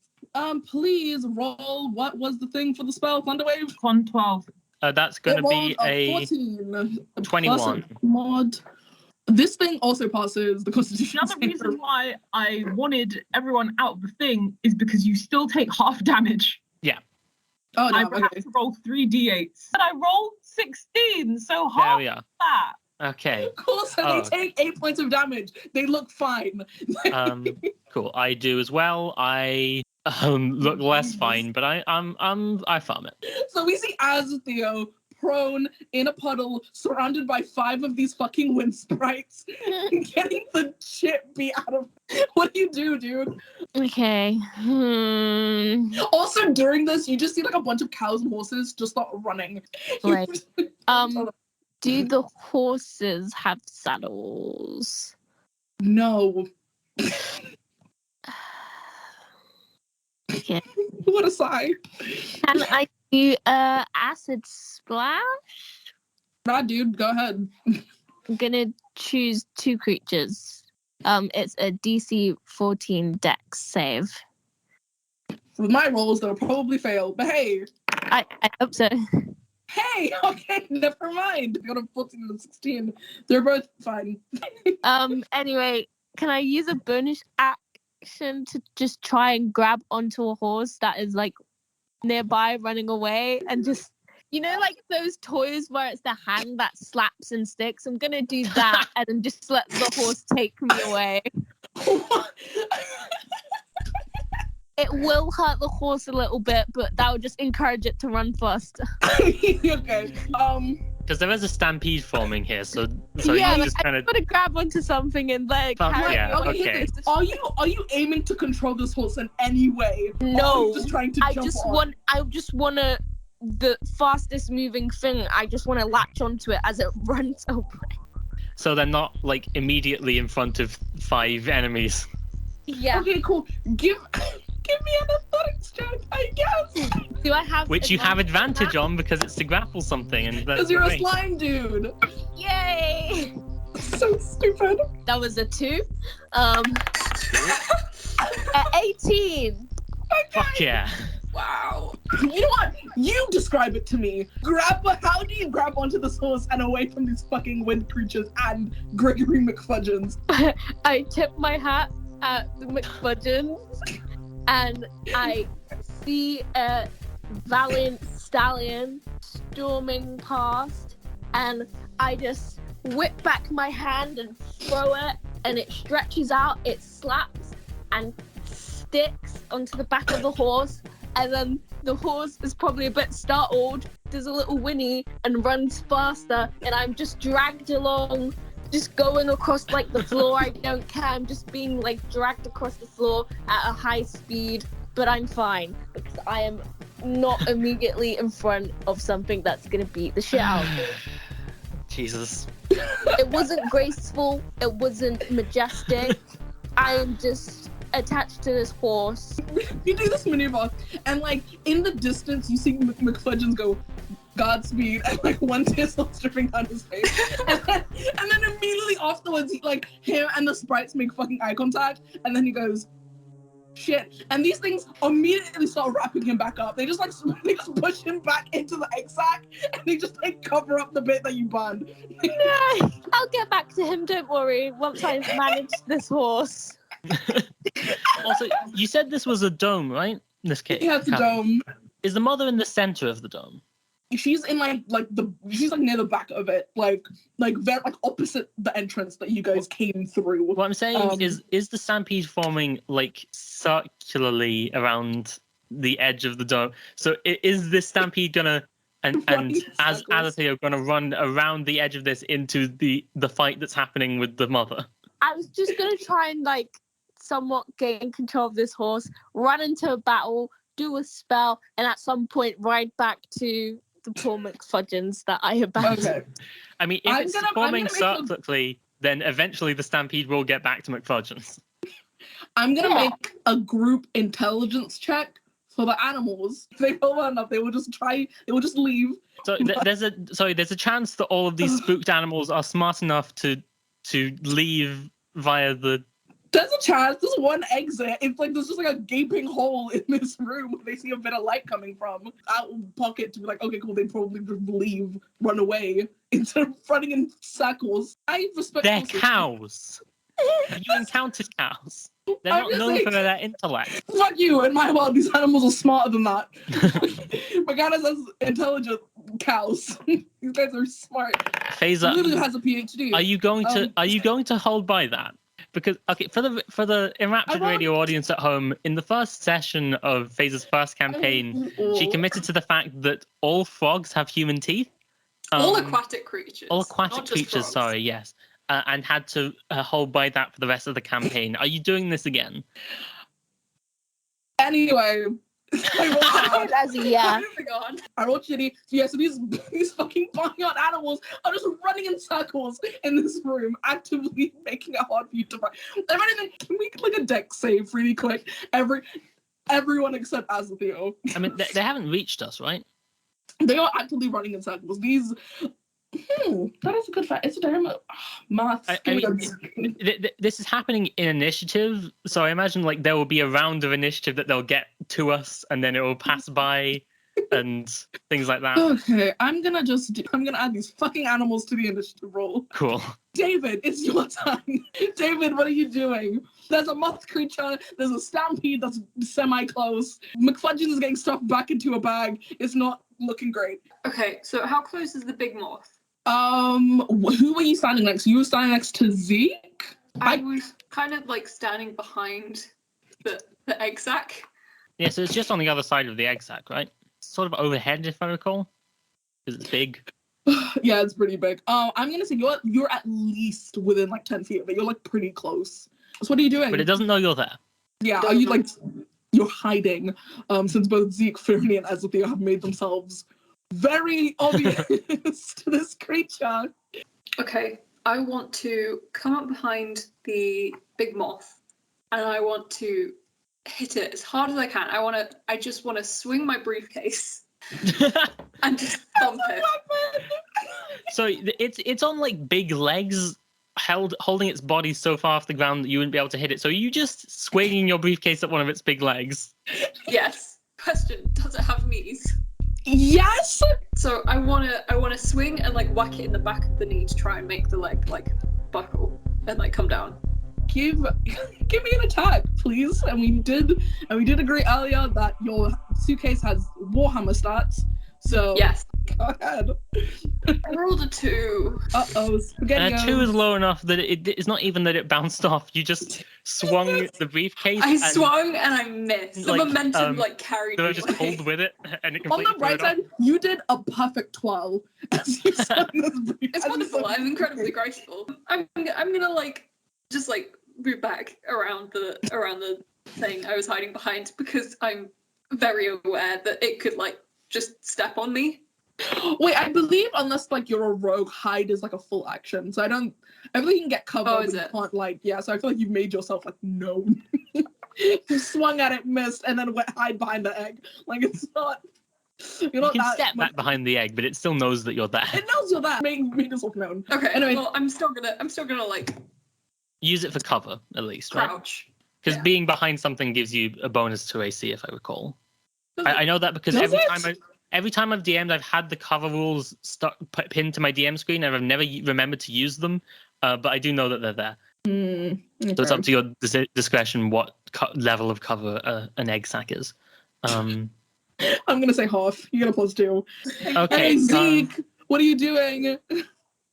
Please roll. What was the thing for the spell? Thunderwave? Con 12. That's going to be a 14. 21. Mod. This thing also passes the Constitution. Another reason why I wanted everyone out of the thing is because you still take half damage. Yeah. Oh, no, I had to roll 3d8s. And I rolled 16, so There half we are. that. Okay. Cool, so they take 8 points of damage. They look fine. Cool. I do as well. I look less fine, but I farm it. So we see Azathio prone in a puddle, surrounded by 5 of these fucking wind sprites, getting the shit beat out of him. What do you do, dude? Okay. Also, during this, you just see like a bunch of cows and horses just start running. Right. Do the horses have saddles? No. Okay. What a sigh. Can I do acid splash? Nah, dude, go ahead. I'm gonna choose 2 creatures. It's a DC 14 Dex save. With my rolls, they'll probably fail. But hey. I hope so. Hey, okay, never mind. I got a 14 and a 16. They're both fine. Anyway, can I use a bonus action to just try and grab onto a horse that is like nearby running away and just, you know, like those toys where it's the hand that slaps and sticks? I'm gonna do that and then just let the horse take me away. It will hurt the horse a little bit, but that will just encourage it to run faster. Okay. Because there is a stampede forming here, so yeah, you like, just kind of. I'm gonna grab onto something and like carry Yeah, it away. okay. Are you aiming to control this horse in any way? No. Or are you just trying to I jump just on? want to the fastest moving thing. I just want to latch onto it as it runs away. So they're not like immediately in front of 5 enemies. Yeah. Okay, cool. Give me an athletics check, I guess. Do I have Which you have advantage advantage on because it's to grapple something, and that's Because you're a great. slime dude. Yay! So stupid. That was a 2. At 18. Fuck yeah. Wow. You know what? You describe it to me. How do you grab onto this horse and away from these fucking wind creatures and Gregory McFudgeons? I tip my hat at the McFudgeons and I see a valiant stallion storming past, and I just whip back my hand and throw it, and it stretches out, it slaps and sticks onto the back of the horse, and then the horse is probably a bit startled, does a little whinny and runs faster, and I'm just dragged along, just going across like the floor. I don't care, I'm just being like dragged across the floor at a high speed, but I'm fine because I am not immediately in front of something that's gonna beat the shit out of me. Jesus. It wasn't graceful, it wasn't majestic. I am just attached to this horse. You do this maneuver, and like in the distance, you see McFudgeons go Godspeed, and like one tear starts dripping down his face, and then immediately afterwards, him and the sprites make fucking eye contact, and then he goes, "Shit!" And these things immediately start wrapping him back up. They just push him back into the egg sack, and they just like cover up the bit that you burned. No, I'll get back to him. Don't worry. Once I've managed this horse. Also, you said this was a dome, right? This cave. Yeah, it's a dome. Is the mother in the center of the dome? She's in she's near the back of it, like very opposite the entrance that you guys came through. What I'm saying is the stampede forming like circularly around the edge of the dome? So is this stampede gonna and as Azathio gonna run around the edge of this into the fight that's happening with the mother? I was just gonna try and somewhat gain control of this horse, run into a battle, do a spell, and at some point ride back to the poor McFudgeons that I abandoned. Okay. I mean, if it's forming cyclically, then eventually the stampede will get back to McFudgeons. I'm gonna make a group intelligence check for the animals. If they don't well enough, they will just leave. So there's a chance that all of these spooked animals are smart enough to leave via the. There's a chance. There's one exit. It's there's just a gaping hole in this room where they see a bit of light coming from. Out of pocket to be okay, cool. They probably just leave, run away instead of running in circles. I respect. They're cows. Have you encountered cows? They're not known for their intellect. Fuck you! In my world, these animals are smarter than that. My god says intelligent cows. These guys are smart. Faisa, Lulu has a PhD. Are you going to hold by that? Because for the Enraptured Radio audience at home, in the first session of Faisa's first campaign, she committed to the fact that all frogs have human teeth. All aquatic creatures. All aquatic creatures. Sorry, yes, and had to hold by that for the rest of the campaign. Are you doing this again? Anyway. Yeah. I rolled shitty. So these fucking barnyard animals are just running in circles in this room, actively making it hard for you to find. If anything, can we a dex save really quick? Everyone except Azathio. I mean, they haven't reached us, right? They are actively running in circles. These. That is a good fact. It's a damn math. This is happening in initiative, so I imagine there will be a round of initiative that they'll get to us, and then it will pass by, and things like that. Okay, I'm gonna add these fucking animals to the initiative roll. Cool. David, it's your turn. David, what are you doing? There's a moth creature. There's a stampede that's semi-close. McFudgeons is getting stuffed back into a bag. It's not looking great. Okay, so how close is the big moth? Who were you standing next? You were standing next to Zeke? I was kind of standing behind the egg sack. Yeah, so it's just on the other side of the egg sack, right? Sort of overhead, if I recall. Because it's big. Yeah, it's pretty big. I'm gonna say you're at least within 10 feet of it. You're pretty close. So what are you doing? But it doesn't know you're there. Yeah, are you you're hiding? Since both Zeke, Fyranie, and Azathio have made themselves very obvious to this creature. Okay, I want to come up behind the big moth, and I want to hit it as hard as I can. I just want to swing my briefcase and just thump it. So it's on big legs, holding its body so far off the ground that you wouldn't be able to hit it. So you just swinging your briefcase at one of its big legs. Yes. Question: does it have knees? Yes. So I wanna swing and whack it in the back of the knee to try and make the leg buckle and come down. Give me an attack, please. And we did agree earlier that your suitcase has Warhammer stats. So yes. Go ahead. I rolled a 2. Spaghetti. 2 is low enough that it's not even that it bounced off. You just swung the briefcase. I swung and I missed. The momentum carried me. I just pulled with it, and it on the right side, you did a perfect 12 as you swung this briefcase. It's wonderful. I'm incredibly graceful. I'm gonna just move back around the thing I was hiding behind because I'm very aware that it could just step on me. Wait, I believe unless you're a rogue, hide is a full action. So I feel you can get cover. Oh, is it? Yeah, so I feel you've made yourself known. You swung at it, missed, and then went hide behind the egg. It's not. You're You not can that step much- back behind the egg, but it still knows that you're there. It knows you're that. Make yourself known. Okay. Anyway. Well, I'm still gonna like Use it for cover, at least, right? crouch. Because Yeah. being behind something gives you a bonus to AC, if I recall. Does I know that because Does every time I've DM'd, I've had the cover rules pinned to my DM screen, and I've never remembered to use them. But I do know that they're there. Okay. So it's up to your discretion what level of cover an egg sac is. I'm gonna say half. You're gonna +2. Okay. Hey Zeke, what are you doing?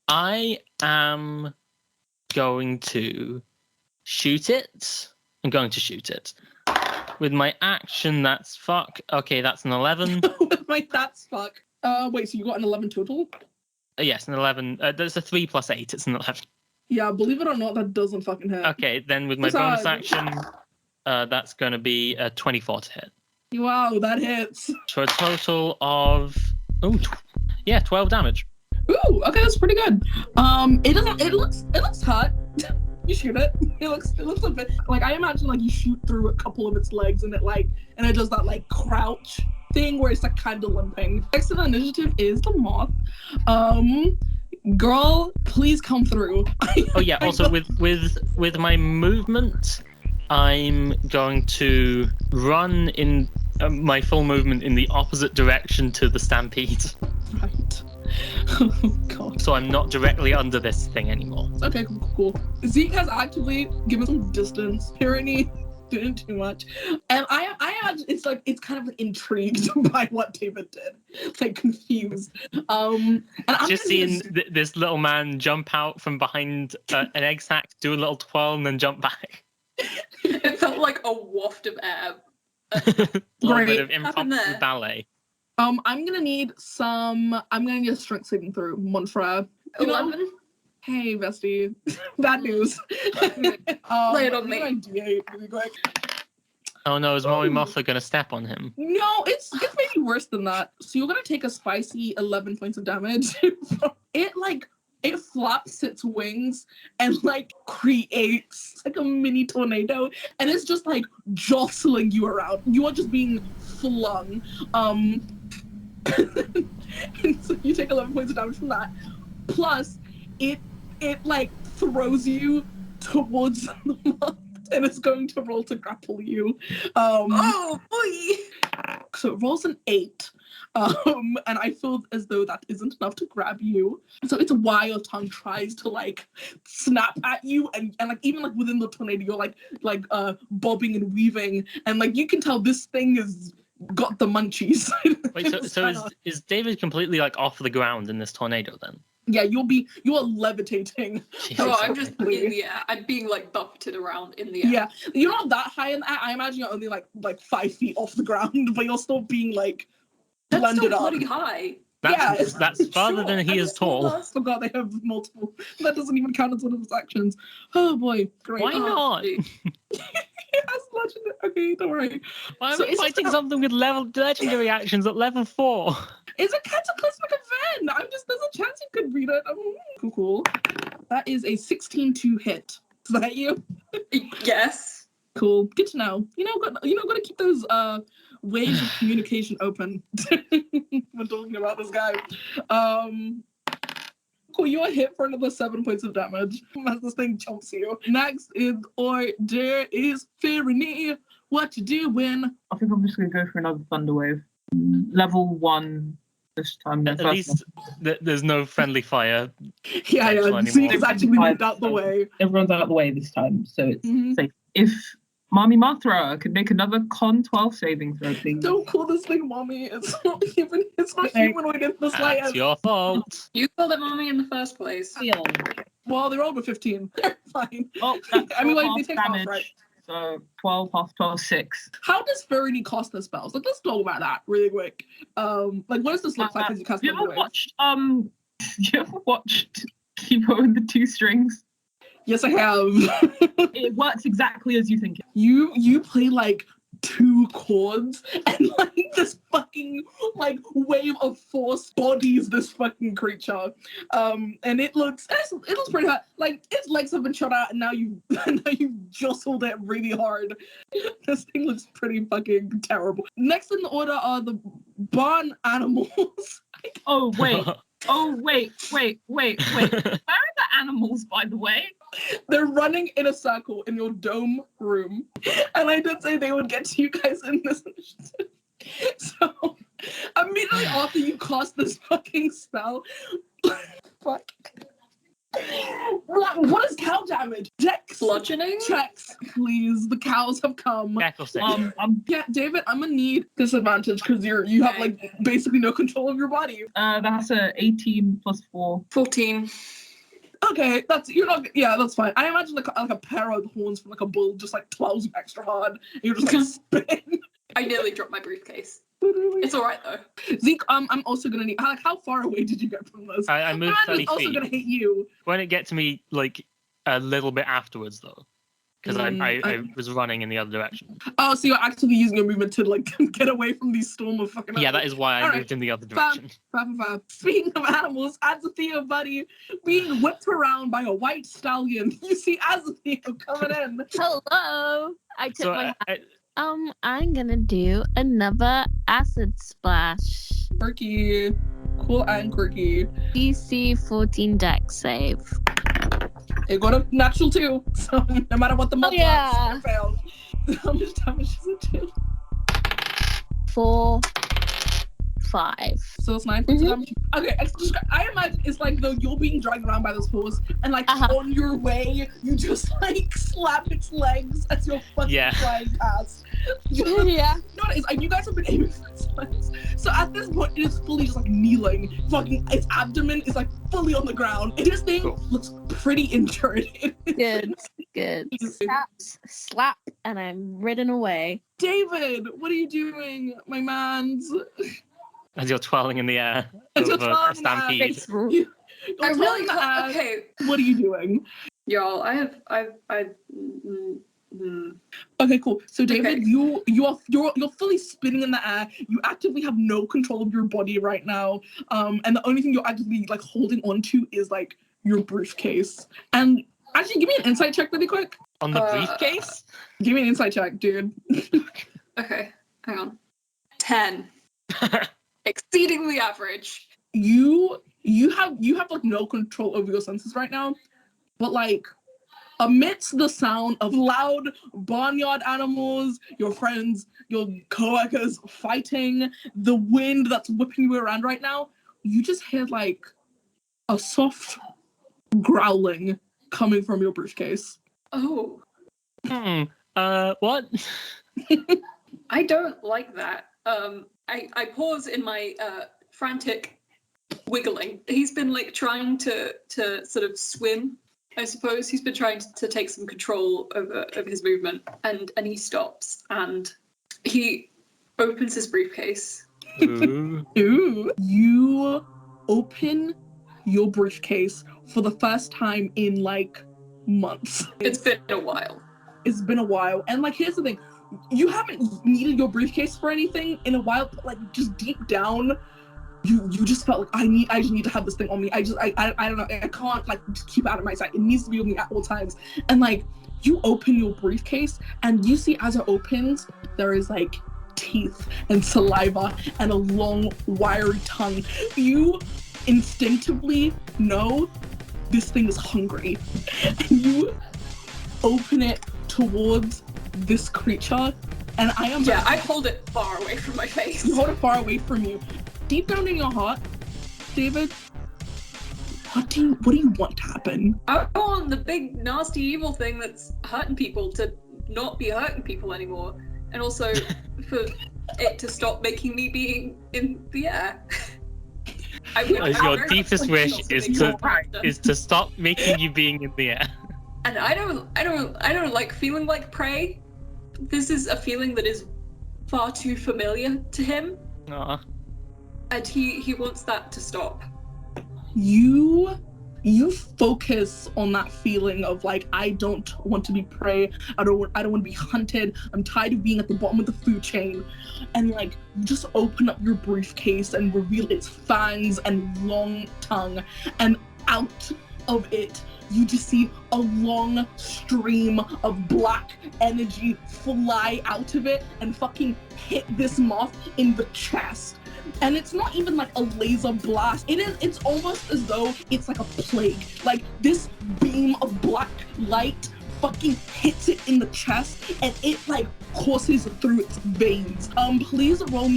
I am going to shoot it. I'm going to shoot it. With my action, that's fuck. Okay, that's an 11. That's fuck. Wait, so you got an 11 total? Yes, an 11. There's a 3 plus 8. It's an 11. Yeah, believe it or not, that doesn't fucking hit. Okay, then with my What's bonus that? action, that's going to be a 24 to hit. Wow, that hits. For a total of 12 damage. Ooh, okay, that's pretty good. It looks hot. You shoot it. It looks a bit like, I imagine like you shoot through a couple of its legs and it does that like crouch thing where it's like kind of limping. Next to the initiative is the moth. Girl, please come through. Oh yeah, also with my movement, I'm going to run in my full movement in the opposite direction to the stampede. Right. Oh god. So I'm not directly under this thing anymore. Okay, cool. Zeke has actively given some distance. Fyranie didn't too much. And I imagine it's kind of intrigued by what David did. Like confused. And I'm Just seeing this little man jump out from behind an egg sac, do a little twirl, and then jump back. It felt like a waft of air. A little Great. bit of Happened impromptu there. ballet. I'm gonna need a strength saving through. Monfra. You know, 11. hey, bestie. Bad news. Lay it on me. D8 really quick. Oh no, is Mori Ooh. Mothra going to step on him? No, it's maybe worse than that. So you're gonna take a spicy 11 points of damage. It flaps its wings and like creates like a mini tornado, and it's just like jostling you around. You are just being flung. And so you take 11 points of damage from that. Plus, it like throws you towards the moth, and it's going to roll to grapple you. Oh boy! So it rolls an 8. And I feel as though that isn't enough to grab you. So its wild tongue tries to like snap at you, and like even like within the tornado, you're like bobbing and weaving, and like you can tell this thing has got the munchies. Wait, so is David completely like off the ground in this tornado then? Yeah, you are levitating. Jesus. Oh, I'm just in Basically. the air. I'm being like buffeted around in the air. Yeah, you're not that high in the air. I imagine you're only like 5 feet off the ground, but you're still being like That's blended still up. bloody high. That's farther Sure, than he and is it's still tall. us. Forgot they have multiple. That doesn't even count as one of his actions. Oh boy, great. Why not? Yes, legendary. Okay, don't worry. Why am So I it's just fighting a- something with legendary actions at level 4? It's a cataclysmic event. There's a chance you could read it. Cool. That is a 16 to hit. Is that you? Yes. Cool. Good to know. Gotta keep those ways of communication open. When talking about this guy. Cool, you are hit for another 7 points of damage as this thing jumps you. Next in order is Fyranie. What you doing? I think I'm just going to go for another Thunder Wave. Level 1 this time. At least there's no friendly fire. Yeah, Excellent Zeke anymore. is actually moved out the way. Everyone's out of the way this time, so it's Mhm. safe. If Mommy Mothra could make another Con 12 saving throw, please. Don't call this thing mommy. It's not Okay. humanoid in the That's slightest. your fault. You called it mommy in the first place. Well, they rolled with 15. They're fine. Oh, that's I mean, 12 like, they take half, damage. right? So 12 half 12, 6. How does Fyranie cast their spells? Like, let's talk about that really quick. Like, what does this look like as you cast You Thunder ever Wave? watched you ever watched Kibo and the Two Strings? Yes, I have. It works exactly as you think it. You play like 2 chords, and like this fucking like wave of force bodies this fucking creature. And it looks pretty hot. Like its legs have been shot out, and now you jostled it really hard. This thing looks pretty fucking terrible. Next in the order are the barn animals. Oh, wait. Oh, wait. Where are the animals, by the way? They're running in a circle in your dome room. And I did say they would get to you guys in this initiative. So, immediately after you cast this fucking spell, fuck. What is cow damage? Dex Bludgeoning? checks, please. The cows have come. Yeah, David, I'm gonna need disadvantage because you have like basically no control of your body. That's a 18 plus 4. 14. Okay, that's fine. I imagine like a pair of horns from like a bull just like twirls you extra hard. And you're just like spin. I nearly dropped my briefcase. Literally. It's all right though. Zeke, I'm also gonna need. Like, how far away did you get from this? I moved 30 feet. Also gonna hit you. When it gets to me, like a little bit afterwards, though, because I was running in the other direction. Oh, so you're actively using your movement to like get away from these storm of fucking. Yeah, that is why I moved in the other direction. Fab. Speaking of animals, Azathio, buddy, being whipped around by a white stallion. You see Azathio coming in. Hello. I took So I'm gonna do another acid splash. Quirky. Cool and quirky. DC 14 dex save. It got a natural 2, so no matter what the mod yeah. it failed. How much damage does it do? 4, 5. So it's 9 points of damage. Okay, I imagine it's like though you're being dragged around by this horse, and like on your way, you just like slap its legs as you're fucking flying past. Yeah. You know what it is? You guys have been aiming for its legs. So at this point, it is fully just like kneeling. Fucking its abdomen is like fully on the ground. This thing looks pretty injured. Good. Slap, and I'm ridden away. David, what are you doing, my mans? As you're twirling in the air As you're over twirling a stampede. I really can't. Okay. What are you doing? Y'all, Okay, cool. So David, you're fully spinning in the air. You actively have no control of your body right now. And the only thing you're actively like holding on to is like your briefcase. And actually, give me an insight check really quick. On the briefcase? Give me an insight check, dude. Okay, hang on. 10. Exceedingly average. You have like no control over your senses right now, but like amidst the sound of loud barnyard animals, your friends, your coworkers fighting, the wind that's whipping you around right now, you just hear like a soft growling coming from your briefcase. Oh. What? I don't like that. I pause in my frantic wiggling. He's been like trying to sort of swim, I suppose. He's been trying to take some control over his movement, and he stops and he opens his briefcase. Ooh. You open your briefcase for the first time in like months. It's been a while. And like here's the thing. You haven't needed your briefcase for anything in a while, but like just deep down, you just felt like I just need to have this thing on me. I don't know. I can't like just keep it out of my sight. It needs to be on me at all times. And like you open your briefcase and you see as it opens, there is like teeth and saliva and a long wiry tongue. You instinctively know this thing is hungry. And you open it towards this creature, and I hold it far away from my face. You hold it far away from you. Deep down in your heart, David, what do you want to happen? I want the big nasty evil thing that's hurting people to not be hurting people anymore, and also for it to stop making me being in the air. Your deepest wish is to stop making you being in the air. And I don't like feeling like prey. This is a feeling that is far too familiar to him. Aww. And he wants that to stop. You focus on that feeling of like, I don't want to be prey. I don't want to be hunted. I'm tired of being at the bottom of the food chain. And like, you just open up your briefcase and reveal its fangs and long tongue. And out of it, you just see a long stream of black energy fly out of it and fucking hit this moth in the chest. and it's not even like a laser blast. It's almost as though it's like a plague. Like this beam of black light fucking hits it in the chest, and it like courses through its veins. Please roll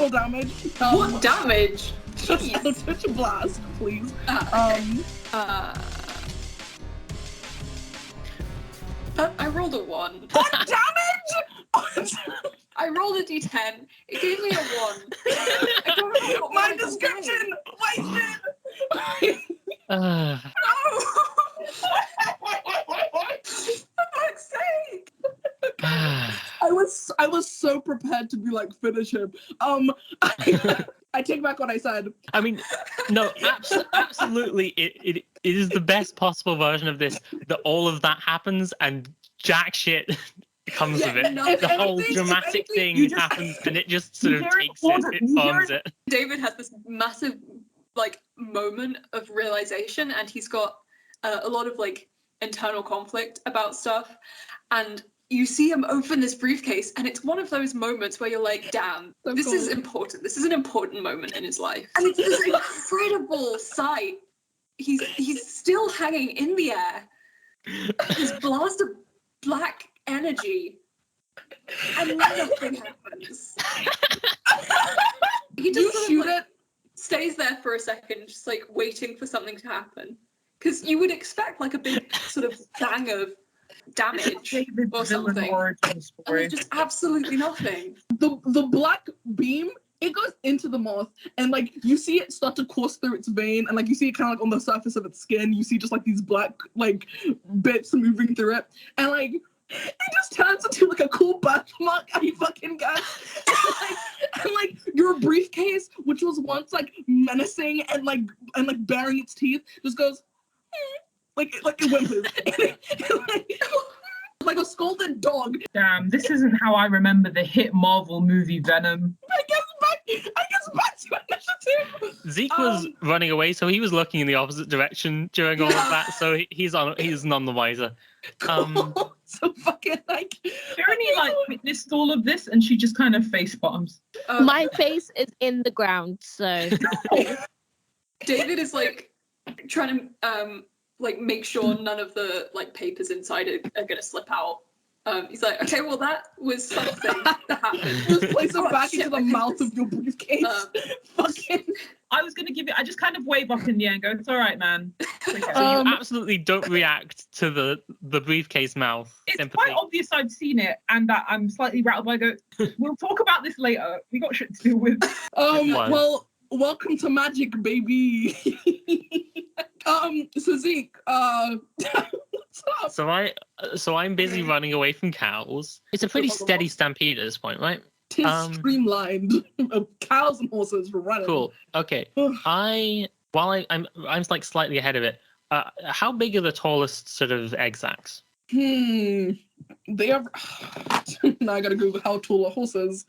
damage. What damage? Just Eldritch Blast, please. I rolled a 1. What damage? I rolled a d10. It gave me a 1. I don't know what My one is description! Wasted! doing. For fuck's sake! I was so prepared to be like, finish him. I take back what I said. I mean, no, absolutely, it is the best possible version of this, that all of that happens and jack shit comes of it. No, the whole dramatic thing happens and it just sort of takes it forms it. David has this massive, like, moment of realization, and he's got a lot of, like, internal conflict about stuff, and you see him open this briefcase, and it's one of those moments where you're like, damn, this is important. This is an important moment in his life. And it's this incredible sight. He's still hanging in the air. This blast of black energy. And nothing happens. He just shoot it. Stays there for a second, just like waiting for something to happen. Because you would expect like a big sort of bang of damage or something, and there's just absolutely nothing. The black beam, it goes into the moth, and like you see it start to course through its vein, and like you see it kind of like on the surface of its skin, you see just like these black like bits moving through it, and like it just turns into like a cool birthmark. I fucking guess. and like your briefcase, which was once like menacing and like baring its teeth, just goes. Like it whimpers. like a scolded dog. Damn, this isn't how I remember the hit Marvel movie Venom. I guess back to initiative. Zeke was running away, so he was looking in the opposite direction during all of that, so he's none the wiser. Cool. So fucking like Fyranie like witnessed all of this, and she just kind of face bombs. My face is in the ground, so David is like trying to like make sure none of the like papers inside are gonna slip out. He's like, okay, well that was something that happened. Just place it back into the mouth of your briefcase. Fucking. I was gonna give it. I just kind of wave up in the air and go, "It's all right, man." So you absolutely don't react to the briefcase mouth. It's sympathy. quite obvious I've seen it and that I'm slightly rattled. I go, "We'll talk about this later. We got shit to deal with." Well, welcome to magic, baby. So Zeke, what's up? So I'm busy running away from cows. It's a pretty steady stampede at this point, right? Tis streamlined of cows and horses for running. Cool. Okay. I'm like slightly ahead of it. How big are the tallest sort of egg sacs? They are. Now I gotta Google how tall are horses.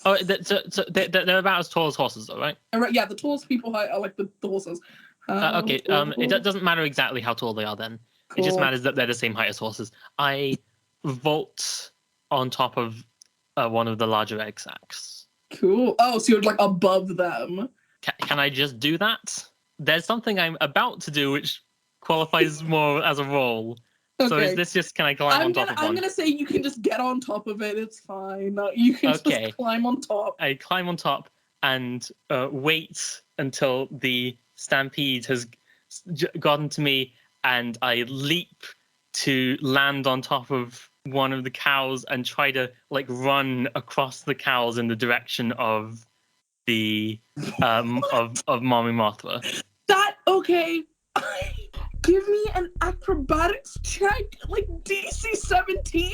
Oh, so they're about as tall as horses, though, right? Yeah, the tallest people height are like the horses. Okay. It doesn't matter exactly how tall they are. Then It just matters that they're the same height as horses. I vault on top of one of the larger egg sacs. Cool. Oh, so you're like above them. Can I just do that? There's something I'm about to do which qualifies more as a roll. Okay. So is this just, can I climb on top of one? I'm going to say you can just get on top of it. It's fine. You can just climb on top. I climb on top and wait until the stampede has gotten to me, and I leap to land on top of one of the cows and try to like run across the cows in the direction of the of Mommy Mothra. Okay. Give me an acrobatics check, like DC 17.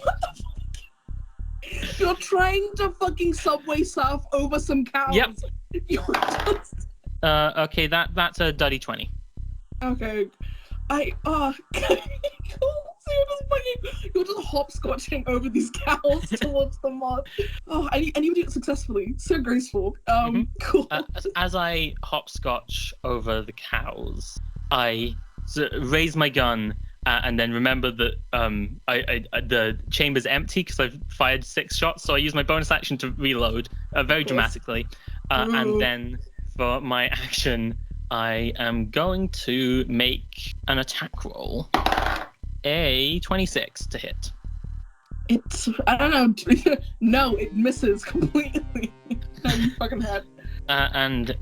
What the fuck? You're trying to fucking subway surf over some cows. Yep. You're just... Okay, that's a dirty 20. Okay. Cool. So you're just hopscotching over these cows towards the moth. Oh, and you did it successfully. So graceful. Cool. As I hopscotch over the cows, I raise my gun and then remember that the chamber's empty because I've fired 6 shots, so I use my bonus action to reload very dramatically. And then for my action, I am going to make an attack roll. A 26 to hit. I don't know. No, it misses completely. No, you fucking had. And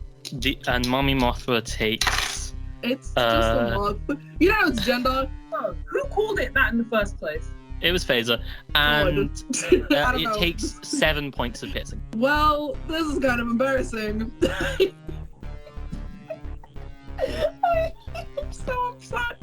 Mommy Mothra takes. It's just a moth. You know it's gender. Oh, who called it that in the first place? It was Faisa, and it takes 7 points of hitting. Well, this is kind of embarrassing. I'm so upset.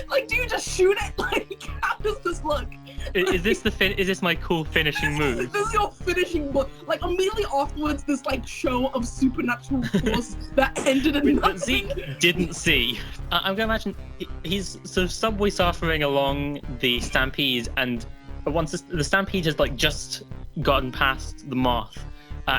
Like, do you just shoot it? Like, how does this look? Is this my cool finishing move? This is your finishing move. Like, immediately afterwards, this like show of supernatural force that ended in nothing. Zeke didn't see. I'm gonna imagine he's sort of subway surfing along the stampede, and once the stampede has like just gotten past the moth,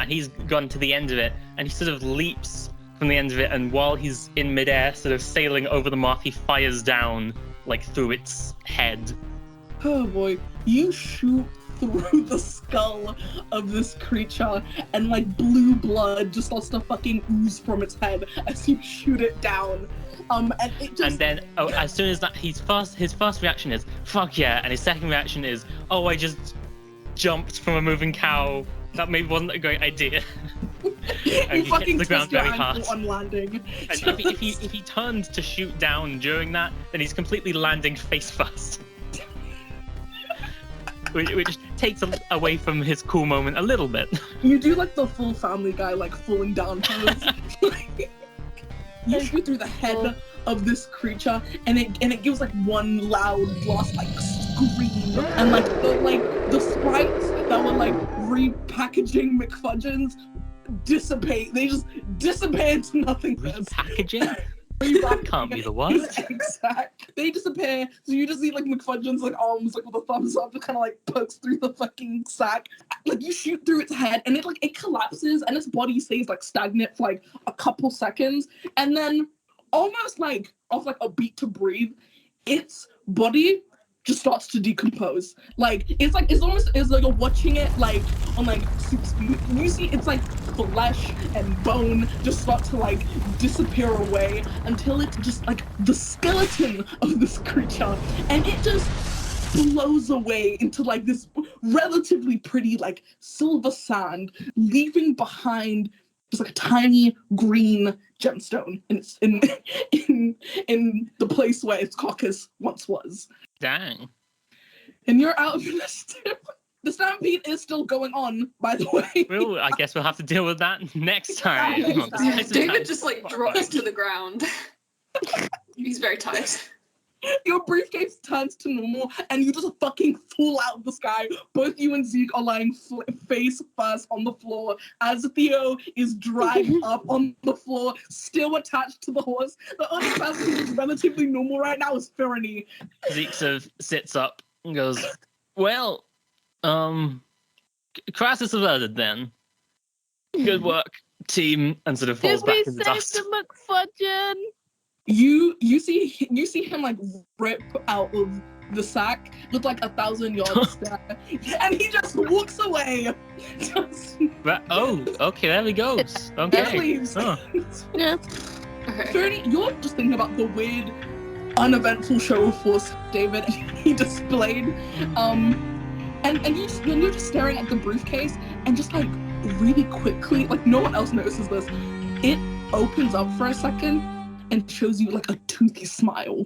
he's gotten to the end of it, and he sort of leaps from the end of it, and while he's in midair, sort of sailing over the moth, he fires down like through its head. Oh boy, you shoot through the skull of this creature, and like blue blood just starts to fucking ooze from its head as you shoot it down. And it just... And then, as soon as that, his first reaction is fuck yeah, and his second reaction is, oh, I just jumped from a moving cow. That maybe wasn't a great idea. And he hits the ground very hard. On landing. And if he turns to shoot down during that, then he's completely landing face first. Which takes away from his cool moment a little bit. You do like the full Family Guy, like falling down pose. You shoot through the head of this creature, and it gives like one loud blast, like scream, and like the sprites that were like repackaging McFudgeons dissipate. They just dissipate into nothingness. Repackaging? That can't be the one. Exactly. They disappear, so you just see like McFudgeon's like arms like with a thumbs up that kind of like pokes through the fucking sack. Like you shoot through its head, and it collapses, and its body stays like stagnant for like a couple seconds, and then almost like off like a beat to breathe, its body just starts to decompose. Like it's like you're watching it like on like 6 feet. You see it's like flesh and bone just start to like disappear away until it's just like the skeleton of this creature, and it just blows away into like this relatively pretty like silver sand, leaving behind just like a tiny green gemstone in the place where its carcass once was. Dang. And you're out of initiative. The stampede is still going on, by the way. Well, I guess we'll have to deal with that next time. David just like drops to the ground. He's very tired. Your briefcase turns to normal, and you just fucking fall out of the sky. Both you and Zeke are lying face first on the floor. Azathio is dragged up on the floor, still attached to the horse. The only person who's relatively normal right now is Fyranie. Zeke sort of sits up and goes, well, crisis averted then. Good work, team, and sort of falls back in the dust. Did we save the McFudgeon? You see him like rip out of the sack with like 1,000 yards there, and he just walks away. Okay, there he goes. Okay. Leaves. Oh. Yeah. Okay. You're just thinking about the weird, uneventful show of force David he displayed, and you're just staring at the briefcase, and just like really quickly, like no one else notices this, it opens up for a second and shows you like a toothy smile.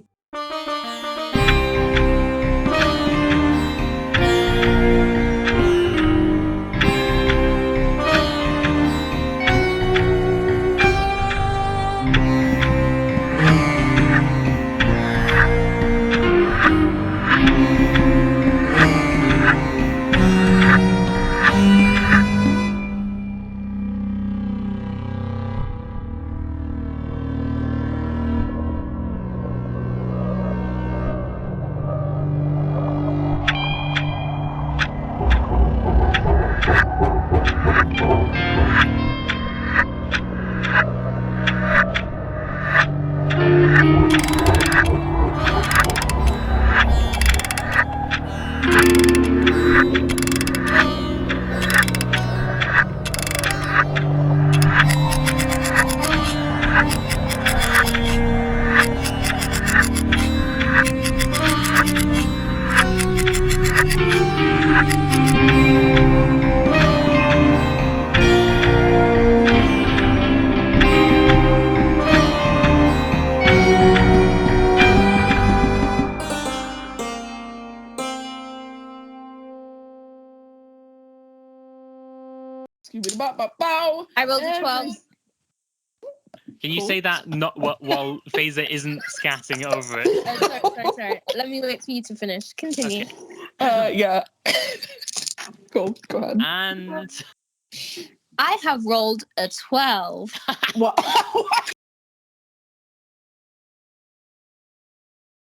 Bow. I rolled a 12. Can you Cool. say that not while Faisa isn't scatting over it? Oh, sorry. Let me wait for you to finish. Continue. Okay. Yeah. Cool. Go ahead. And I have rolled a 12. What?